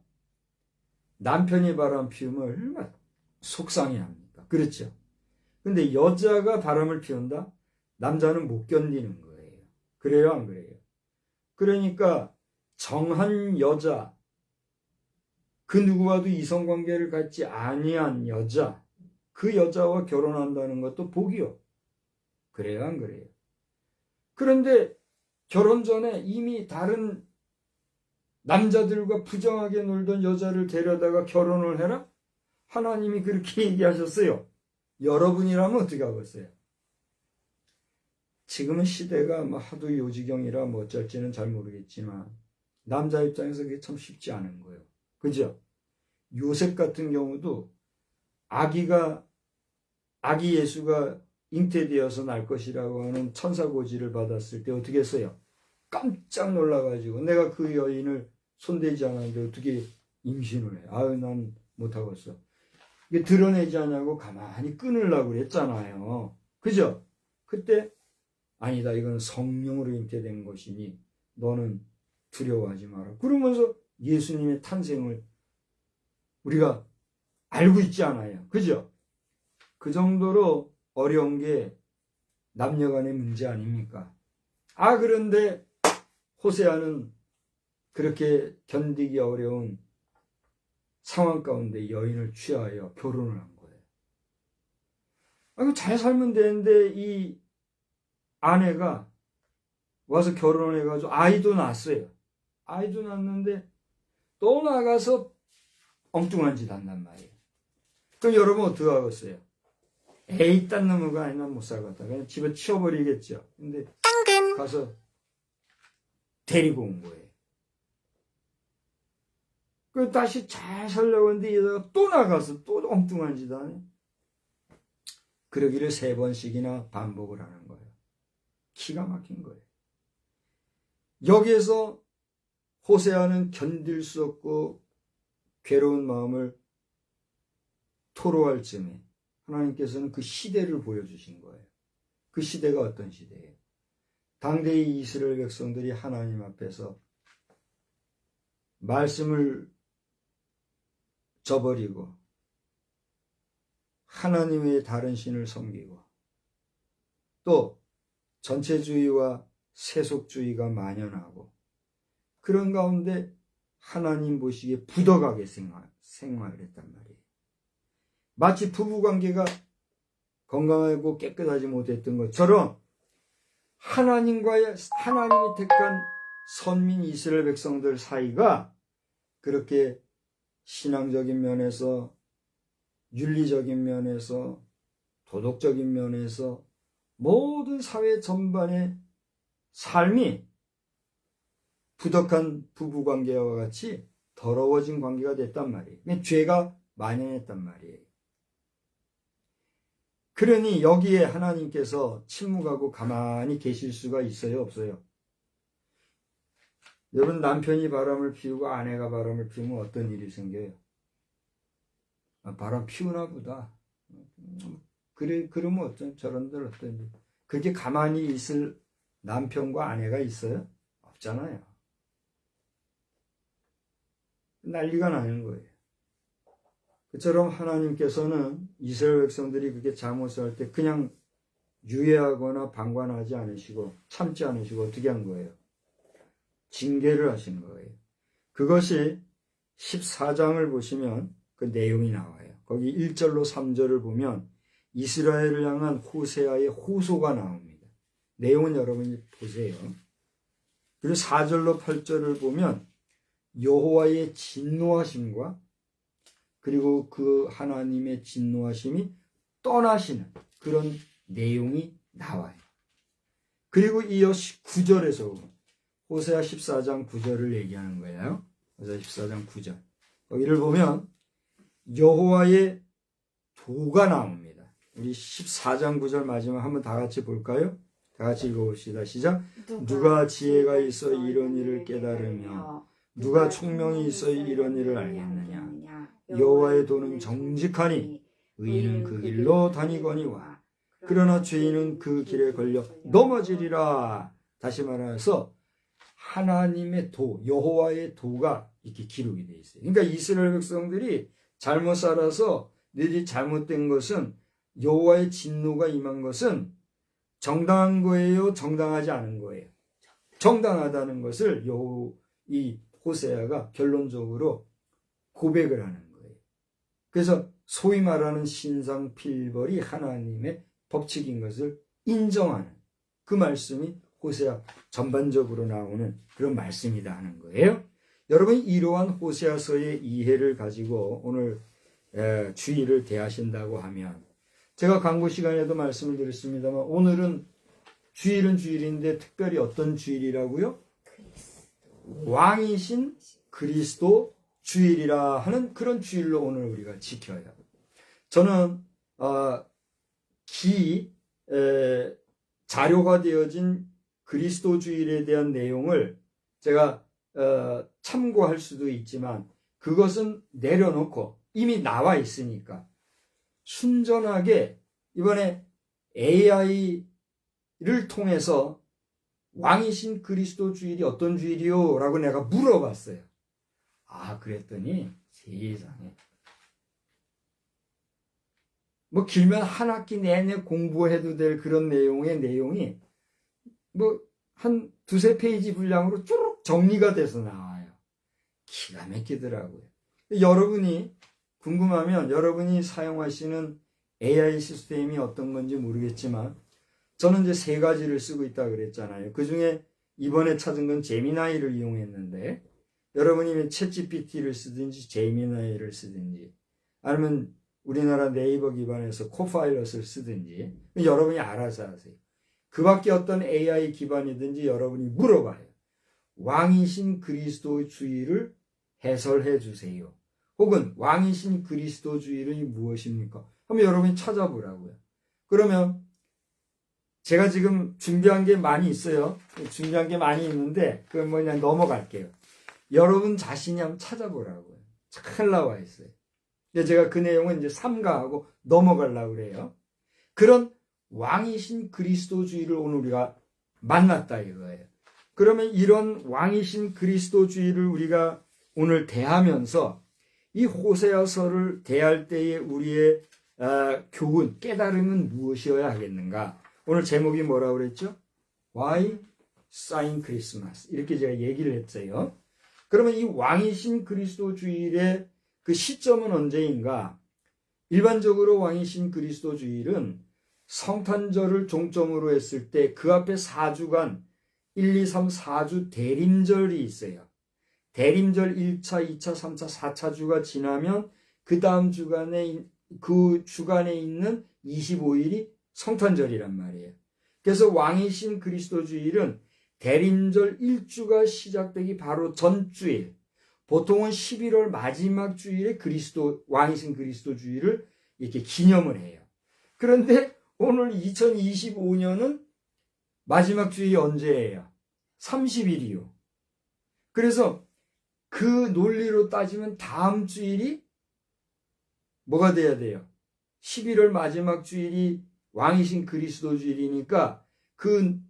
남편이 바람 피우면 얼마나 속상해 합니까? 그렇죠? 근데 여자가 바람을 피운다? 남자는 못 견디는 거예요. 그래요? 안 그래요? 그러니까 정한 여자, 그 누구와도 이성관계를 갖지 아니한 여자, 그 여자와 결혼한다는 것도 복이요. 그래요? 안 그래요? 그런데 결혼 전에 이미 다른 남자들과 부정하게 놀던 여자를 데려다가 결혼을 해라? 하나님이 그렇게 얘기하셨어요. 여러분이라면 어떻게 하겠어요? 지금은 시대가 뭐 하도 요지경이라 뭐 어쩔지는 잘 모르겠지만 남자 입장에서 그게 참 쉽지 않은 거예요. 그죠? 요셉 같은 경우도 아기 예수가 잉태되어서 날 것이라고 하는 천사고지를 받았을 때 어떻게 했어요? 깜짝 놀라가지고 내가 그 여인을 손대지 않았는데 어떻게 임신을 해? 아유, 난 못하겠어. 이게 드러내지 않냐고 가만히 끊으려고 그랬잖아요. 그죠? 그때 아니다, 이건 성령으로 잉태된 것이니 너는 두려워하지 마라. 그러면서 예수님의 탄생을 우리가 알고 있지 않아요. 그죠? 그 정도로 어려운 게 남녀 간의 문제 아닙니까? 그런데 호세아는 그렇게 견디기 어려운 상황 가운데 여인을 취하여 결혼을 한 거예요. 잘 살면 되는데 이 아내가 와서 결혼해가지고 아이도 낳았어요. 아이도 낳았는데 또 나가서 엉뚱한 짓 한단 말이에요. 그럼 여러분 어떻게 하겠어요? 에이, 딴 놈과 아니면 못 살겠다. 그냥 집에 치워버리겠죠. 근데 가서 데리고 온 거예요. 그 다시 잘 살려고 했는데 이러다가 또 나가서 또 엉뚱한 짓 하네. 그러기를 3번씩이나 반복을 하는 거예요. 기가 막힌 거예요. 여기에서 호세아는 견딜 수 없고 괴로운 마음을 토로할 즈음에 하나님께서는 그 시대를 보여주신 거예요. 그 시대가 어떤 시대예요? 당대의 이스라엘 백성들이 하나님 앞에서 말씀을 저버리고 하나님의 다른 신을 섬기고 또 전체주의와 세속주의가 만연하고 그런 가운데 하나님 보시기에 부덕하게 생활을 했단 말이에요. 마치 부부관계가 건강하고 깨끗하지 못했던 것처럼 하나님이 택한 선민 이스라엘 백성들 사이가 그렇게 신앙적인 면에서 윤리적인 면에서 도덕적인 면에서 모든 사회 전반의 삶이 부덕한 부부관계와 같이 더러워진 관계가 됐단 말이에요. 죄가 만연했단 말이에요. 그러니 여기에 하나님께서 침묵하고 가만히 계실 수가 있어요, 없어요? 여러분, 남편이 바람을 피우고 아내가 바람을 피우면 어떤 일이 생겨요? 바람 피우나 보다. 그러면 저런들 어떤, 그렇게 가만히 있을 남편과 아내가 있어요? 없잖아요. 난리가 나는 거예요. 그처럼 하나님께서는 이스라엘 백성들이 그렇게 잘못을 할 때 그냥 유예하거나 방관하지 않으시고 참지 않으시고 어떻게 한 거예요? 징계를 하신 거예요. 그것이 14장을 보시면 그 내용이 나와요. 거기 1절로 3절을 보면 이스라엘을 향한 호세아의 호소가 나옵니다. 내용은 여러분이 보세요. 그리고 4절로 8절을 보면 여호와의 진노하심과 그리고 그 하나님의 진노하심이 떠나시는 그런 내용이 나와요. 그리고 이어 9절에서 호세아 14장 9절을 얘기하는 거예요. 호세아 14장 9절. 거기를 보면 여호와의 도가 나옵니다. 우리 14장 9절 마지막 한번 다 같이 볼까요? 다 같이 읽어봅시다. 시작. 누가 지혜가 있어 이런 일을 깨달으며 누가 총명이 있어 이런 일을 알겠느냐. 여호와의 도는 정직하니 의인은 그 길로 다니거니와 그러나 죄인은 그 길에 걸려 넘어지리라. 다시 말해서 하나님의 도, 여호와의 도가 이렇게 기록이 되어 있어요. 그러니까 이스라엘 백성들이 잘못 살아서 너희들이 잘못된 것은 여호와의 진노가 임한 것은 정당한 거예요, 정당하지 않은 거예요. 정당하다는 것을 이 호세아가 결론적으로 고백을 하는 거예요. 그래서 소위 말하는 신상필벌이 하나님의 법칙인 것을 인정하는 그 말씀이 호세아 전반적으로 나오는 그런 말씀이다 하는 거예요. 여러분, 이러한 호세아서의 이해를 가지고 오늘 주일을 대하신다고 하면, 제가 광고 시간에도 말씀을 드렸습니다만 오늘은 주일은 주일인데 특별히 어떤 주일이라고요? 왕이신 그리스도 주일이라 하는 그런 주일로 오늘 우리가 지켜요. 저는 자료가 되어진 그리스도 주일에 대한 내용을 제가 참고할 수도 있지만 그것은 내려놓고 이미 나와 있으니까 순전하게 이번에 AI를 통해서 왕이신 그리스도 주일이 어떤 주일이요? 라고 내가 물어봤어요. 그랬더니 세상에 뭐 길면 한 학기 내내 공부해도 될 그런 내용이 뭐 한 두세 페이지 분량으로 쭉 정리가 돼서 나와요. 기가 막히더라고요. 여러분이 궁금하면 여러분이 사용하시는 AI 시스템이 어떤 건지 모르겠지만 저는 이제 세 가지를 쓰고 있다 그랬잖아요. 그 중에 이번에 찾은 건 제미나이를 이용했는데 여러분이 챗GPT를 쓰든지 제미나이를 쓰든지 아니면 우리나라 네이버 기반에서 코파일럿을 쓰든지 여러분이 알아서 하세요. 그 밖에 어떤 AI 기반이든지 여러분이 물어봐요. 왕이신 그리스도주의를 해설해 주세요. 혹은 왕이신 그리스도주의를 무엇입니까? 한번 여러분이 찾아보라고요. 그러면 제가 지금 준비한 게 많이 있어요. 준비한 게 많이 있는데 그건 그냥 넘어갈게요. 여러분 자신이 한번 찾아보라고요. 잘 나와 있어요. 제가 그 내용은 이제 삼가하고 넘어가려고 그래요. 그런 왕이신 그리스도주의를 오늘 우리가 만났다 이거예요. 그러면 이런 왕이신 그리스도주의를 우리가 오늘 대하면서 이 호세아서를 대할 때의 우리의 교훈, 깨달음은 무엇이어야 하겠는가? 오늘 제목이 뭐라고 그랬죠? Why Sign Christmas? 이렇게 제가 얘기를 했어요. 그러면 이 왕이신 그리스도주의의 그 시점은 언제인가? 일반적으로 왕이신 그리스도주의는 성탄절을 종점으로 했을 때 그 앞에 4주간 1, 2, 3, 4주 대림절이 있어요. 대림절 1차, 2차, 3차, 4차 주가 지나면 그 다음 주간에 그 주간에 있는 25일이 성탄절이란 말이에요. 그래서 왕이신 그리스도주의는 대림절 1주가 시작되기 바로 전주일, 보통은 11월 마지막 주일에 왕이신 그리스도주의를 이렇게 기념을 해요. 그런데 오늘 2025년은 마지막 주일이 언제예요? 30일이요. 그래서 그 논리로 따지면 다음 주일이 뭐가 돼야 돼요? 11월 마지막 주일이 왕이신 그리스도 주일이니까 그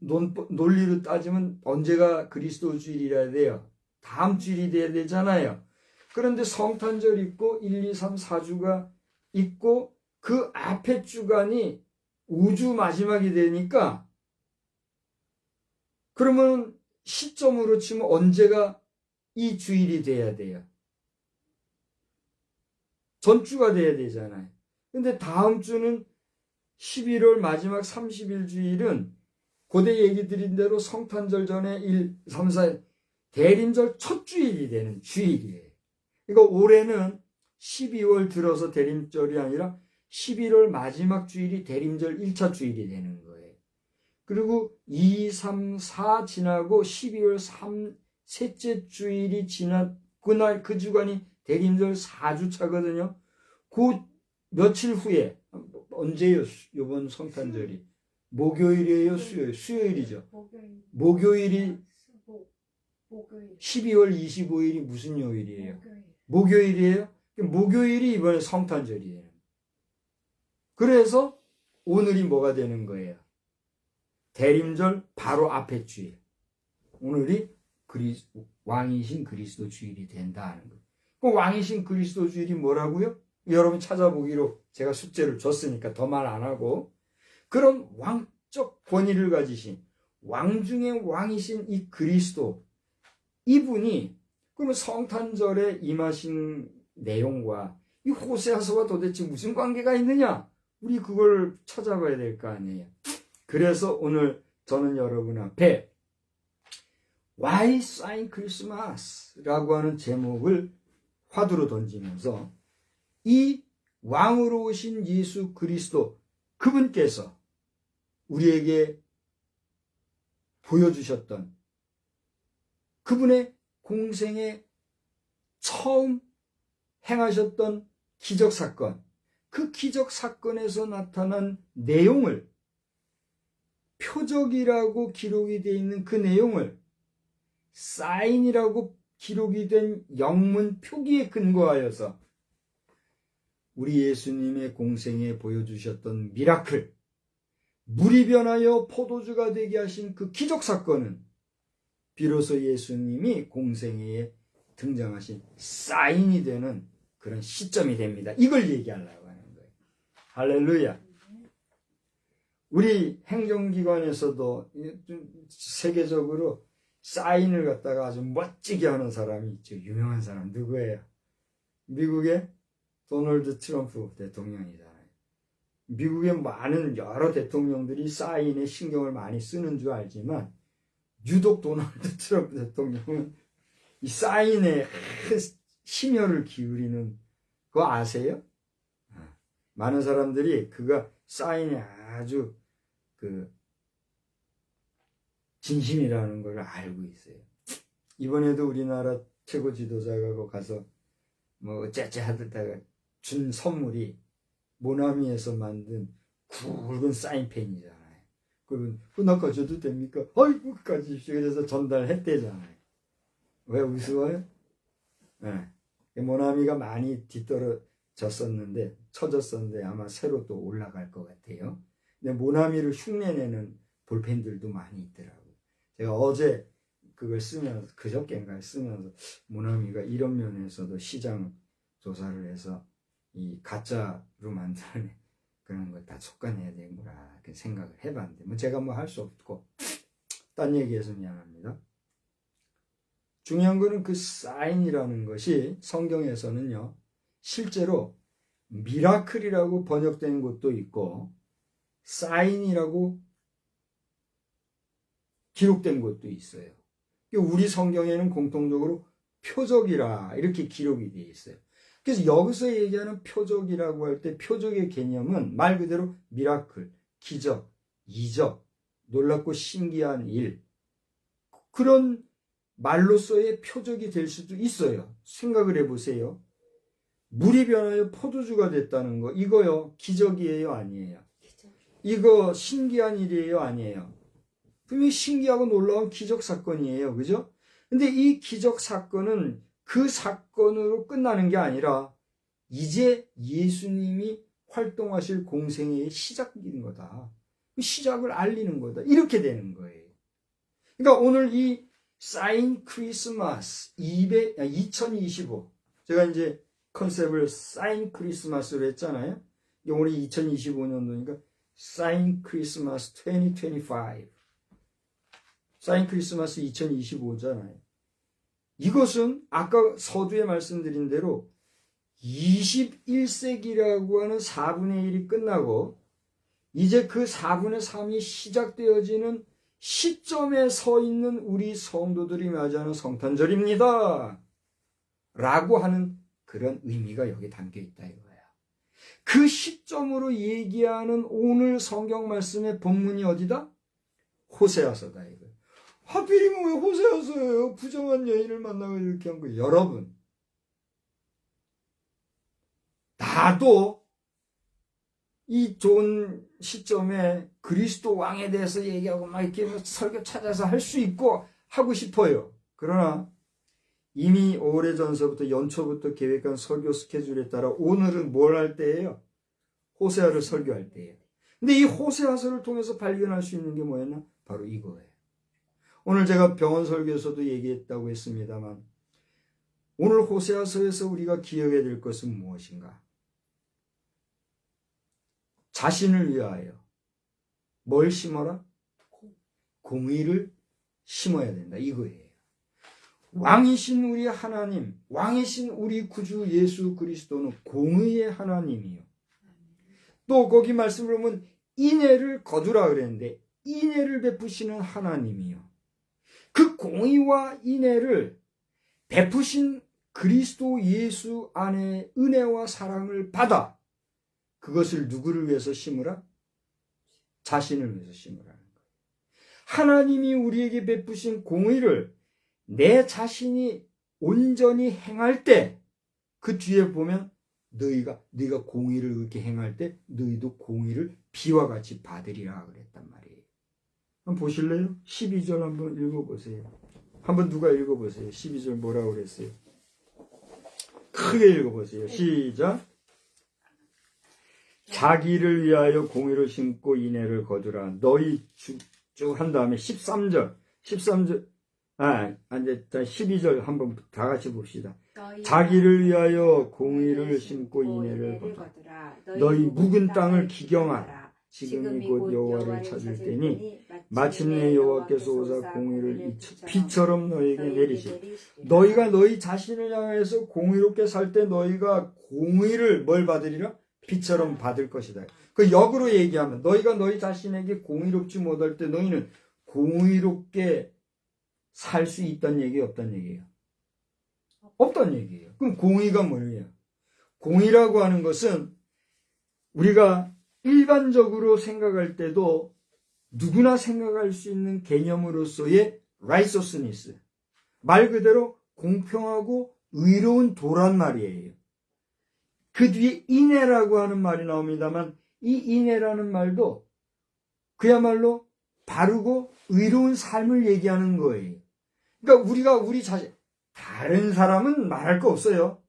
논리로 따지면 언제가 그리스도 주일이라 해야 돼요? 다음 주일이 돼야 되잖아요. 그런데 성탄절 있고 1, 2, 3, 4주가 있고 그 앞에 주간이 5주 마지막이 되니까 그러면 시점으로 치면 언제가 이 주일이 돼야 돼요? 전주가 돼야 되잖아요. 근데 다음 주는 11월 마지막 30일 주일은 고대 얘기 드린 대로 성탄절 전에 1, 3, 4 대림절 첫 주일이 되는 주일이에요. 그러니까 올해는 12월 들어서 대림절이 아니라 11월 마지막 주일이 대림절 1차 주일이 되는 거예요. 그리고 2, 3, 4 지나고 12월 3셋째 주일이 지난 그날 그 주간이 대림절 4주 차거든요. 그 며칠 후에 언제요? 이번 성탄절이 목요일이에요? 수요일이죠. 목요일이 12월 25일이 무슨 요일이에요? 목요일이에요? 목요일이 이번에 성탄절이에요. 그래서 오늘이 뭐가 되는 거예요? 대림절 바로 앞에 주일. 오늘이 왕이신 그리스도 주일이 된다는 거예요. 그럼 왕이신 그리스도 주일이 뭐라고요? 여러분 찾아보기로 제가 숙제를 줬으니까 더 말 안 하고 그런 왕적 권위를 가지신 왕 중의 왕이신 이 그리스도 이분이 그러면 성탄절에 임하신 내용과 이 호세아서와 도대체 무슨 관계가 있느냐? 우리 그걸 찾아봐야 될 거 아니에요. 그래서 오늘 저는 여러분 앞에 Why Sign Christmas라고 하는 제목을 화두로 던지면서 이 왕으로 오신 예수 그리스도 그분께서 우리에게 보여주셨던 그분의 공생에 처음 행하셨던 기적사건, 그 기적사건에서 나타난 내용을 표적이라고 기록이 되어 있는 그 내용을 사인이라고 기록이 된 영문 표기에 근거하여서 우리 예수님의 공생에 보여주셨던 미라클, 물이 변하여 포도주가 되게 하신 그 기적사건은 비로소 예수님이 공생애에 등장하신 사인이 되는 그런 시점이 됩니다. 이걸 얘기하려고 하는 거예요. 할렐루야. 우리 행정기관에서도 세계적으로 사인을 갖다가 아주 멋지게 하는 사람이 있죠. 유명한 사람 누구예요? 미국의 도널드 트럼프 대통령이잖아요. 미국의 많은 여러 대통령들이 사인에 신경을 많이 쓰는 줄 알지만 유독 도널드 트럼프 대통령은 이 사인에 심혈을 기울이는 거 아세요? 많은 사람들이 그가 사인에 아주 진심이라는 걸 알고 있어요. 이번에도 우리나라 최고 지도자가 가서 뭐 어째째 하다가 준 선물이 모나미에서 만든 굵은 사인펜이잖아요. 그러면 나 가져도 됩니까? 아이고 가지십시오. 그래서 전달했대잖아요. 왜 우스워요? 네. 모나미가 많이 뒤떨어졌었는데 쳐졌었는데 아마 새로 또 올라갈 것 같아요. 근데 모나미를 흉내내는 볼펜들도 많이 있더라고요. 제가 어제 그걸 쓰면서 그저께인가 쓰면서 모나미가 이런 면에서도 시장 조사를 해서 이 가짜로 만드는 그런 걸 다 속아내야 되는구나 이렇게 생각을 해봤는데 뭐 제가 뭐 할 수 없고 딴 얘기해서 미안합니다. 중요한 거는 그 사인이라는 것이 성경에서는요 실제로 미라클이라고 번역된 곳도 있고 사인이라고 기록된 곳도 있어요. 우리 성경에는 공통적으로 표적이라 이렇게 기록이 되어 있어요. 그래서 여기서 얘기하는 표적이라고 할 때 표적의 개념은 말 그대로 미라클, 기적, 이적, 놀랍고 신기한 일 그런 말로서의 표적이 될 수도 있어요. 생각을 해보세요. 물이 변하여 포도주가 됐다는 거 이거요 기적이에요 아니에요? 이거 신기한 일이에요 아니에요? 분명히 신기하고 놀라운 기적 사건이에요. 그죠? 근데 이 기적 사건은 그 사건으로 끝나는 게 아니라 이제 예수님이 활동하실 공생애의 시작인 거다. 시작을 알리는 거다. 이렇게 되는 거예요. 그러니까 오늘 이 사인 크리스마스 2025 제가 이제 컨셉을 사인 크리스마스로 했잖아요. 오늘이 2025년도니까 사인 크리스마스 2025 사인 크리스마스 2025잖아요. 이것은 아까 서두에 말씀드린 대로 21세기라고 하는 4분의 1이 끝나고 이제 그 4분의 3이 시작되어지는 시점에 서 있는 우리 성도들이 맞이하는 성탄절입니다. 라고 하는 그런 의미가 여기 담겨 있다 이거야. 그 시점으로 얘기하는 오늘 성경 말씀의 본문이 어디다? 호세아서다 이거야. 하필이면 왜 호세아서예요? 부정한 여인을 만나고 이렇게 한 거예요. 여러분, 나도 이 좋은 시점에 그리스도 왕에 대해서 얘기하고 막 이렇게 설교 찾아서 할 수 있고 하고 싶어요. 그러나 이미 오래전서부터 연초부터 계획한 설교 스케줄에 따라 오늘은 뭘 할 때예요? 호세아를 설교할 때예요. 근데 이 호세아서를 통해서 발견할 수 있는 게 뭐였나? 바로 이거예요. 오늘 제가 병원 설교에서도 얘기했다고 했습니다만 오늘 호세아서에서 우리가 기억해야 될 것은 무엇인가? 자신을 위하여 뭘 심어라? 공의를 심어야 된다. 이거예요. 왕이신 우리 하나님, 왕이신 우리 구주 예수 그리스도는 공의의 하나님이요. 또 거기 말씀을 보면 인애를 거두라 그랬는데 인애를 베푸시는 하나님이요. 그 공의와 인애를 베푸신 그리스도 예수 안에 은혜와 사랑을 받아 그것을 누구를 위해서 심으라? 자신을 위해서 심으라는 거예요. 하나님이 우리에게 베푸신 공의를 내 자신이 온전히 행할 때 그 뒤에 보면 너희가 공의를 그렇게 행할 때 너희도 공의를 비와 같이 받으리라 그랬단 말이에요. 한번 보실래요? 12절 한번 읽어보세요. 한번 누가 읽어보세요. 12절 뭐라고 그랬어요? 크게 읽어보세요. 시작. 자기를 위하여 공의를 심고 인애를 거두라. 너희 쭉 한 다음에 13절. 이제 12절 한번 다 같이 봅시다. 자기를 위하여 공의를 심고 인애를 거두라. 너희 묵은 땅을 기경하라. 지금이 곧 여호와를 찾을 때니 마침내 여호와께서 오사 공의를 비처럼 너희에게 내리시리. 너희가 너희 자신을 향해서 공의롭게 살 때 너희가 공의를 뭘 받으리라? 비처럼 받을 것이다. 그 역으로 얘기하면 너희가 너희 자신에게 공의롭지 못할 때 너희는 공의롭게 살 수 있다는 얘기 없다는 얘기예요. 없다는 얘기예요. 그럼 공의가 뭐예요? 공의라고 하는 것은 우리가 일반적으로 생각할 때도 누구나 생각할 수 있는 개념으로서의 righteousness, 말 그대로 공평하고 의로운 도란 말이에요. 그 뒤에 인애라고 하는 말이 나옵니다만 이 인애라는 말도 그야말로 바르고 의로운 삶을 얘기하는 거예요. 그러니까 우리가 우리 자신, 다른 사람은 말할 거 없어요.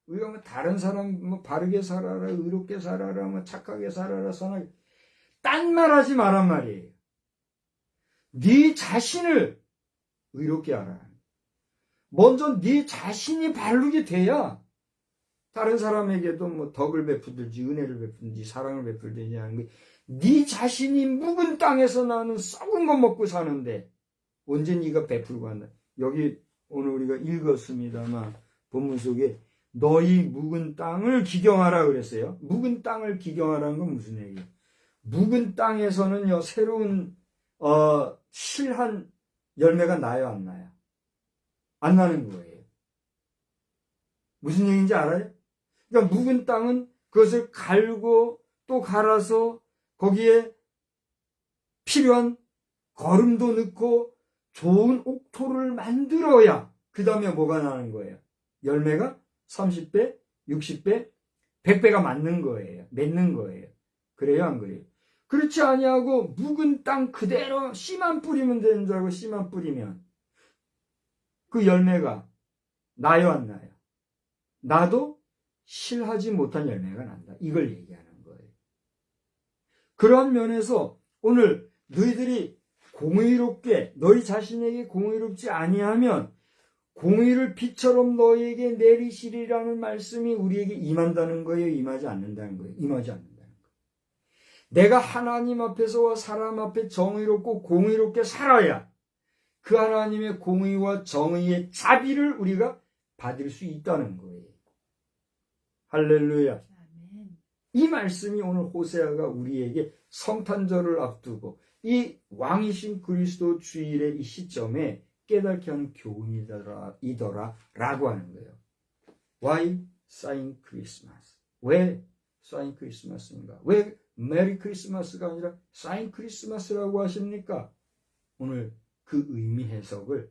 우리가 뭐 다른 사람 뭐 바르게 살아라, 의롭게 살아라, 뭐 착하게 살아라, 선하게, 딴 말하지 말란 말이에요. 네 자신을 의롭게 하라. 먼저 네 자신이 바르게 돼야 다른 사람에게도 뭐 덕을 베푸든지 은혜를 베푸든지 사랑을 베풀든지 하는 게, 네 자신이 묵은 땅에서 나는 썩은 거 먹고 사는데 언제 네가 베풀고 한다. 여기 오늘 우리가 읽었습니다만 본문 속에 너희 묵은 땅을 기경하라 그랬어요. 묵은 땅을 기경하라는 건 무슨 얘기예요? 묵은 땅에서는요 새로운 실한 열매가 나요, 안 나요? 안 나는 거예요. 무슨 얘기인지 알아요? 그러니까 묵은 땅은 그것을 갈고 또 갈아서 거기에 필요한 거름도 넣고 좋은 옥토를 만들어야 그 다음에 뭐가 나는 거예요? 열매가 30배, 60배, 100배가 맞는 거예요. 맺는 거예요. 그래요, 안 그래요? 그렇지 아니하고 묵은 땅 그대로 씨만 뿌리면 되는 줄 알고 씨만 뿌리면 그 열매가 나요, 안 나요? 나도 실하지 못한 열매가 난다. 이걸 얘기하는 거예요. 그러한 면에서 오늘 너희들이 공의롭게 너희 자신에게 공의롭지 아니하면 공의를 비처럼 너희에게 내리시리라는 말씀이 우리에게 임한다는 거예요? 임하지 않는다는 거예요? 임하지 않는다는 거예요. 내가 하나님 앞에서와 사람 앞에 정의롭고 공의롭게 살아야 그 하나님의 공의와 정의의 자비를 우리가 받을 수 있다는 거예요. 할렐루야. 이 말씀이 오늘 호세아가 우리에게 성탄절을 앞두고 이 왕이신 그리스도 주일의 이 시점에 깨닫게 하는 교훈이더라라고 하는 거예요. Why sign Christmas? 왜 sign Christmas인가? 왜 메리 크리스마스가 아니라 sign Christmas라고 하십니까? 오늘 그 의미 해설을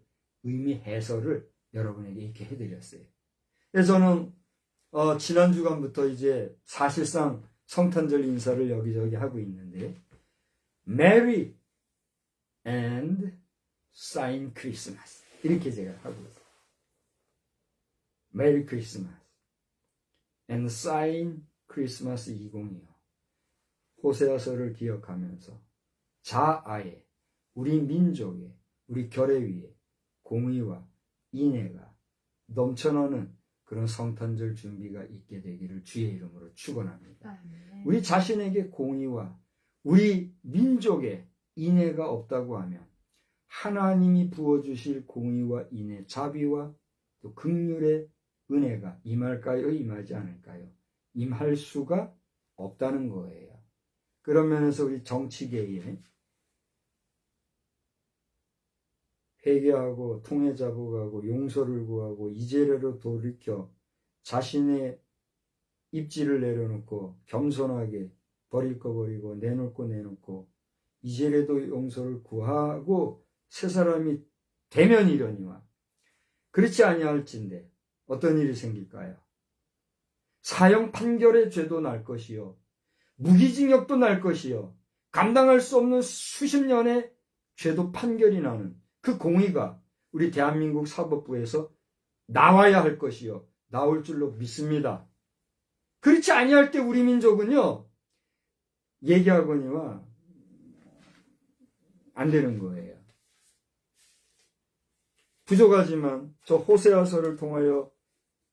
여러분에게 이렇게 해드렸어요. 그래서 저는 지난 주간부터 이제 사실상 성탄절 인사를 여기저기 하고 있는데 Merry and Sign Christmas 이렇게 제가 하고 있어요. Merry Christmas and Sign Christmas 2025 호세아서를 기억하면서 자아의 우리 민족의 우리 결의 위에 공의와 인애가 넘쳐나는 그런 성탄절 준비가 있게 되기를 주의 이름으로 축원합니다. 우리 자신에게 공의와 우리 민족의 인애가 없다고 하면 하나님이 부어주실 공의와 인애, 자비와 또 긍휼의 은혜가 임할까요? 임하지 않을까요? 임할 수가 없다는 거예요. 그런 면에서 우리 정치계에 회개하고 통해 자복하고 용서를 구하고 이제래로 돌이켜 자신의 입지를 내려놓고 겸손하게 버릴 거 버리고 내놓을 거 내놓고 이제래도 용서를 구하고 새 사람이 되면 이러니와 그렇지 아니할진대 어떤 일이 생길까요? 사형 판결의 죄도 날 것이요 무기징역도 날 것이요 감당할 수 없는 수십 년의 죄도 판결이 나는 그 공의가 우리 대한민국 사법부에서 나와야 할 것이요 나올 줄로 믿습니다. 그렇지 아니할 때 우리 민족은요 얘기하거니와 안 되는 거예요. 부족하지만 저 호세아서를 통하여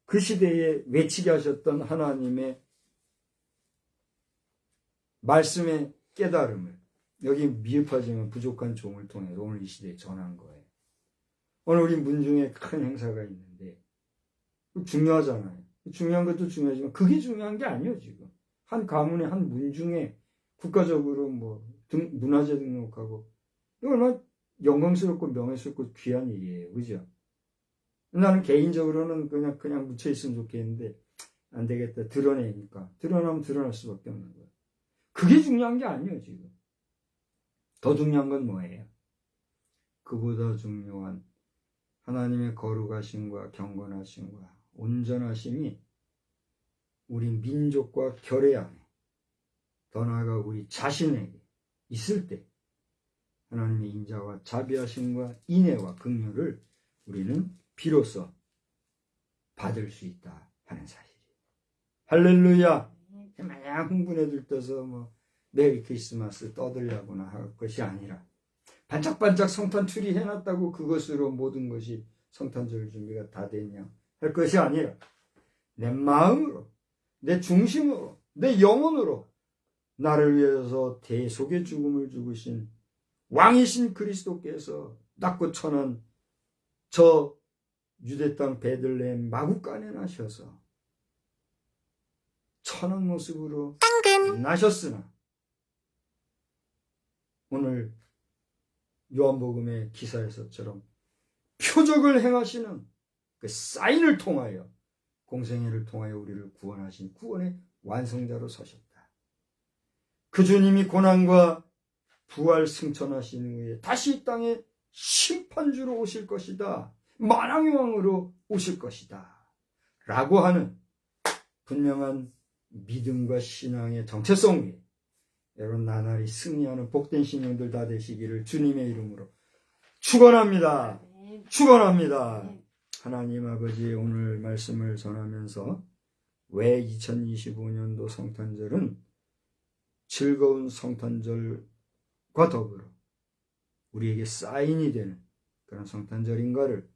그 시대에 외치게 하셨던 하나님의 말씀의 깨달음을 여기 미흡하지만 부족한 종을 통해서 오늘 이 시대에 전한 거예요. 오늘 우리 문중에 큰 행사가 있는데 중요하잖아요. 중요한 것도 중요하지만 그게 중요한 게 아니에요. 지금 한 가문의 한 문중에 국가적으로 뭐 문화재 등록하고 이거 얼마나 영광스럽고 명예스럽고 귀한 일이에요. 그죠? 나는 개인적으로는 그냥 묻혀 있으면 좋겠는데 안 되겠다. 드러내니까. 드러나면 드러날 수밖에 없는 거예요. 그게 중요한 게 아니에요. 지금 더 중요한 건 뭐예요? 그보다 중요한 하나님의 거룩하심과 경건하심과 온전하심이 우리 민족과 결의 안에 더 나아가 우리 자신에게 있을 때 하나님의 인자와 자비하심과 인애와 긍휼을 우리는 비로소 받을 수 있다 하는 사실이에요. 할렐루야. 마냥 흥분에 들떠서 뭐 메리 크리스마스 떠들려고나 할 것이 아니라 반짝반짝 성탄 트리 해놨다고 그것으로 모든 것이 성탄절 준비가 다 됐냐 할 것이 아니라 내 마음으로, 내 중심으로, 내 영혼으로 나를 위해서 대속의 죽음을 죽으신 왕이신 그리스도께서 낳고 천한 저 유대 땅 베들레헴 마구간에 나셔서 천한 모습으로 나셨으나 오늘 요한복음의 기사에서처럼 표적을 행하시는 그 사인을 통하여 공생애를 통하여 우리를 구원하신 구원의 완성자로 서셨다. 그 주님이 고난과 부활 승천하신 후에 다시 이 땅에 심판주로 오실 것이다. 만왕의 왕으로 오실 것이다. 라고 하는 분명한 믿음과 신앙의 정체성 위에 여러분 나날이 승리하는 복된 신령들 다 되시기를 주님의 이름으로 축원합니다. 축원합니다. 하나님 아버지 오늘 말씀을 전하면서 왜 2025년도 성탄절은 즐거운 성탄절과 더불어 우리에게 사인이 되는 그런 성탄절인가를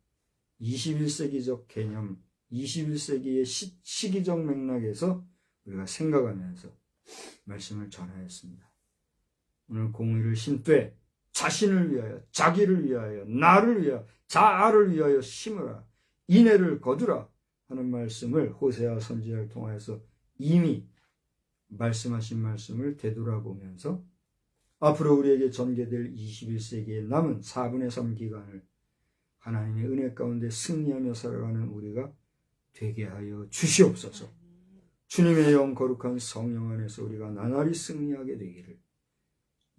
21세기적 개념, 21세기의 시기적 맥락에서 우리가 생각하면서 말씀을 전하였습니다. 오늘 공의를 심되 자신을 위하여, 자기를 위하여, 나를 위하여, 자아를 위하여 심으라, 인애를 거두라 하는 말씀을 호세아 선지자를 통하여서 이미 말씀하신 말씀을 되돌아보면서 앞으로 우리에게 전개될 21세기의 남은 4분의 3 기간을 하나님의 은혜 가운데 승리하며 살아가는 우리가 되게 하여 주시옵소서. 주님의 영 거룩한 성령 안에서 우리가 나날이 승리하게 되기를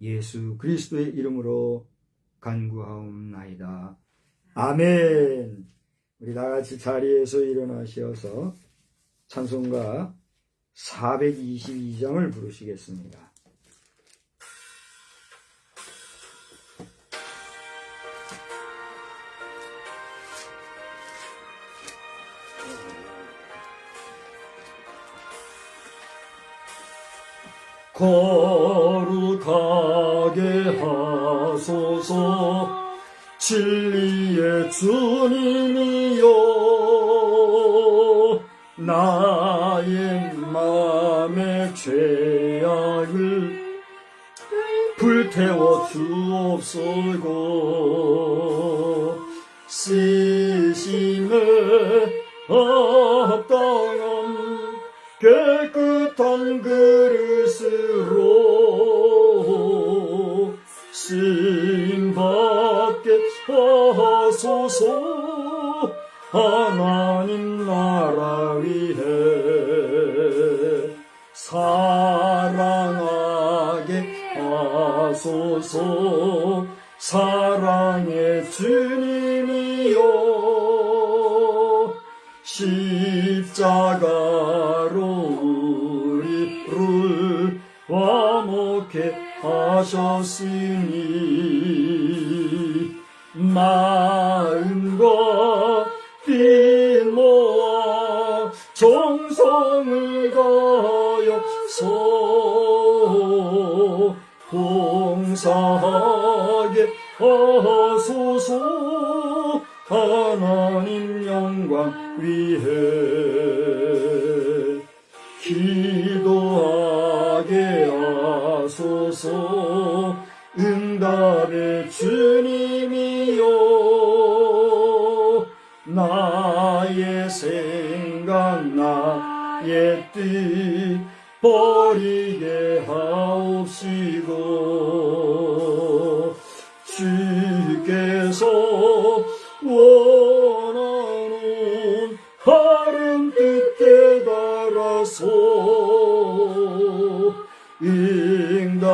예수 그리스도의 이름으로 간구하옵나이다. 아멘. 우리 다같이 자리에서 일어나셔서 찬송가 422장을 부르시겠습니다. 거룩하게 하소서 진리의 주님이여 나의 마음의 죄악을 불태워 주옵소서 쓰심에 합당한 깨끗한 그릇으로 쓰임받게 하소서 하나님 나라 위해 사랑하게 하소서 사랑의 주님이여 십자가로 우리를 화목해 하셨으니 마음과 뜻 모아 정성을 다하여서 봉사하게 하소서 하나님 영광 위해 하소서. 응답의 주님이여, 나의 생각 나의 뜻 버리게 하옵시고, 주께서 원하는 바른 뜻에 따라서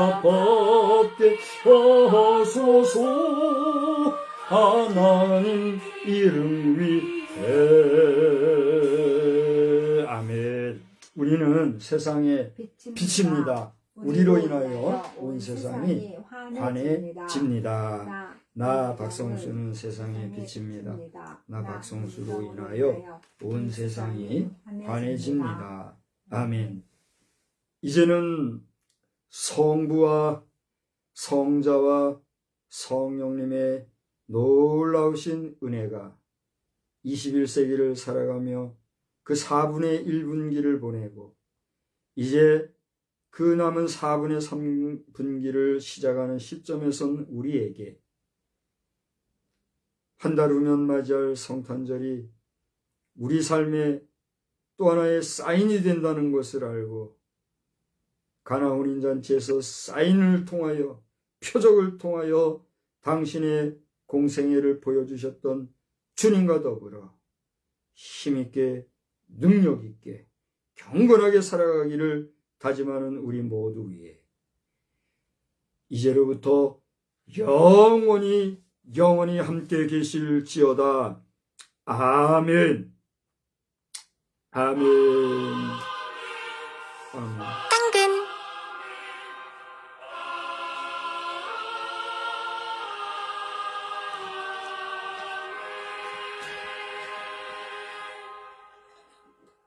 응답받게 하소서. 하나님 이름 위에 아멘. 우리는 세상의 빛입니다. 우리로 인하여 온 세상이 환해집니다. 나 박성수는 세상의 빛입니다. 나 박성수로 인하여 온 세상이 환해집니다. 아멘. 이제는 성부와 성자와 성령님의 놀라우신 은혜가 21세기를 살아가며 그 4분의 1분기를 보내고 이제 그 남은 4분의 3분기를 시작하는 시점에선 우리에게 한 달 후면 맞이할 성탄절이 우리 삶의 또 하나의 사인이 된다는 것을 알고 가나 혼인잔치에서 사인을 통하여 표적을 통하여 당신의 공생애를 보여주셨던 주님과 더불어 힘있게 능력있게 경건하게 살아가기를 다짐하는 우리 모두 위에 이제로부터 영원히 함께 계실지어다. 아멘. 아멘.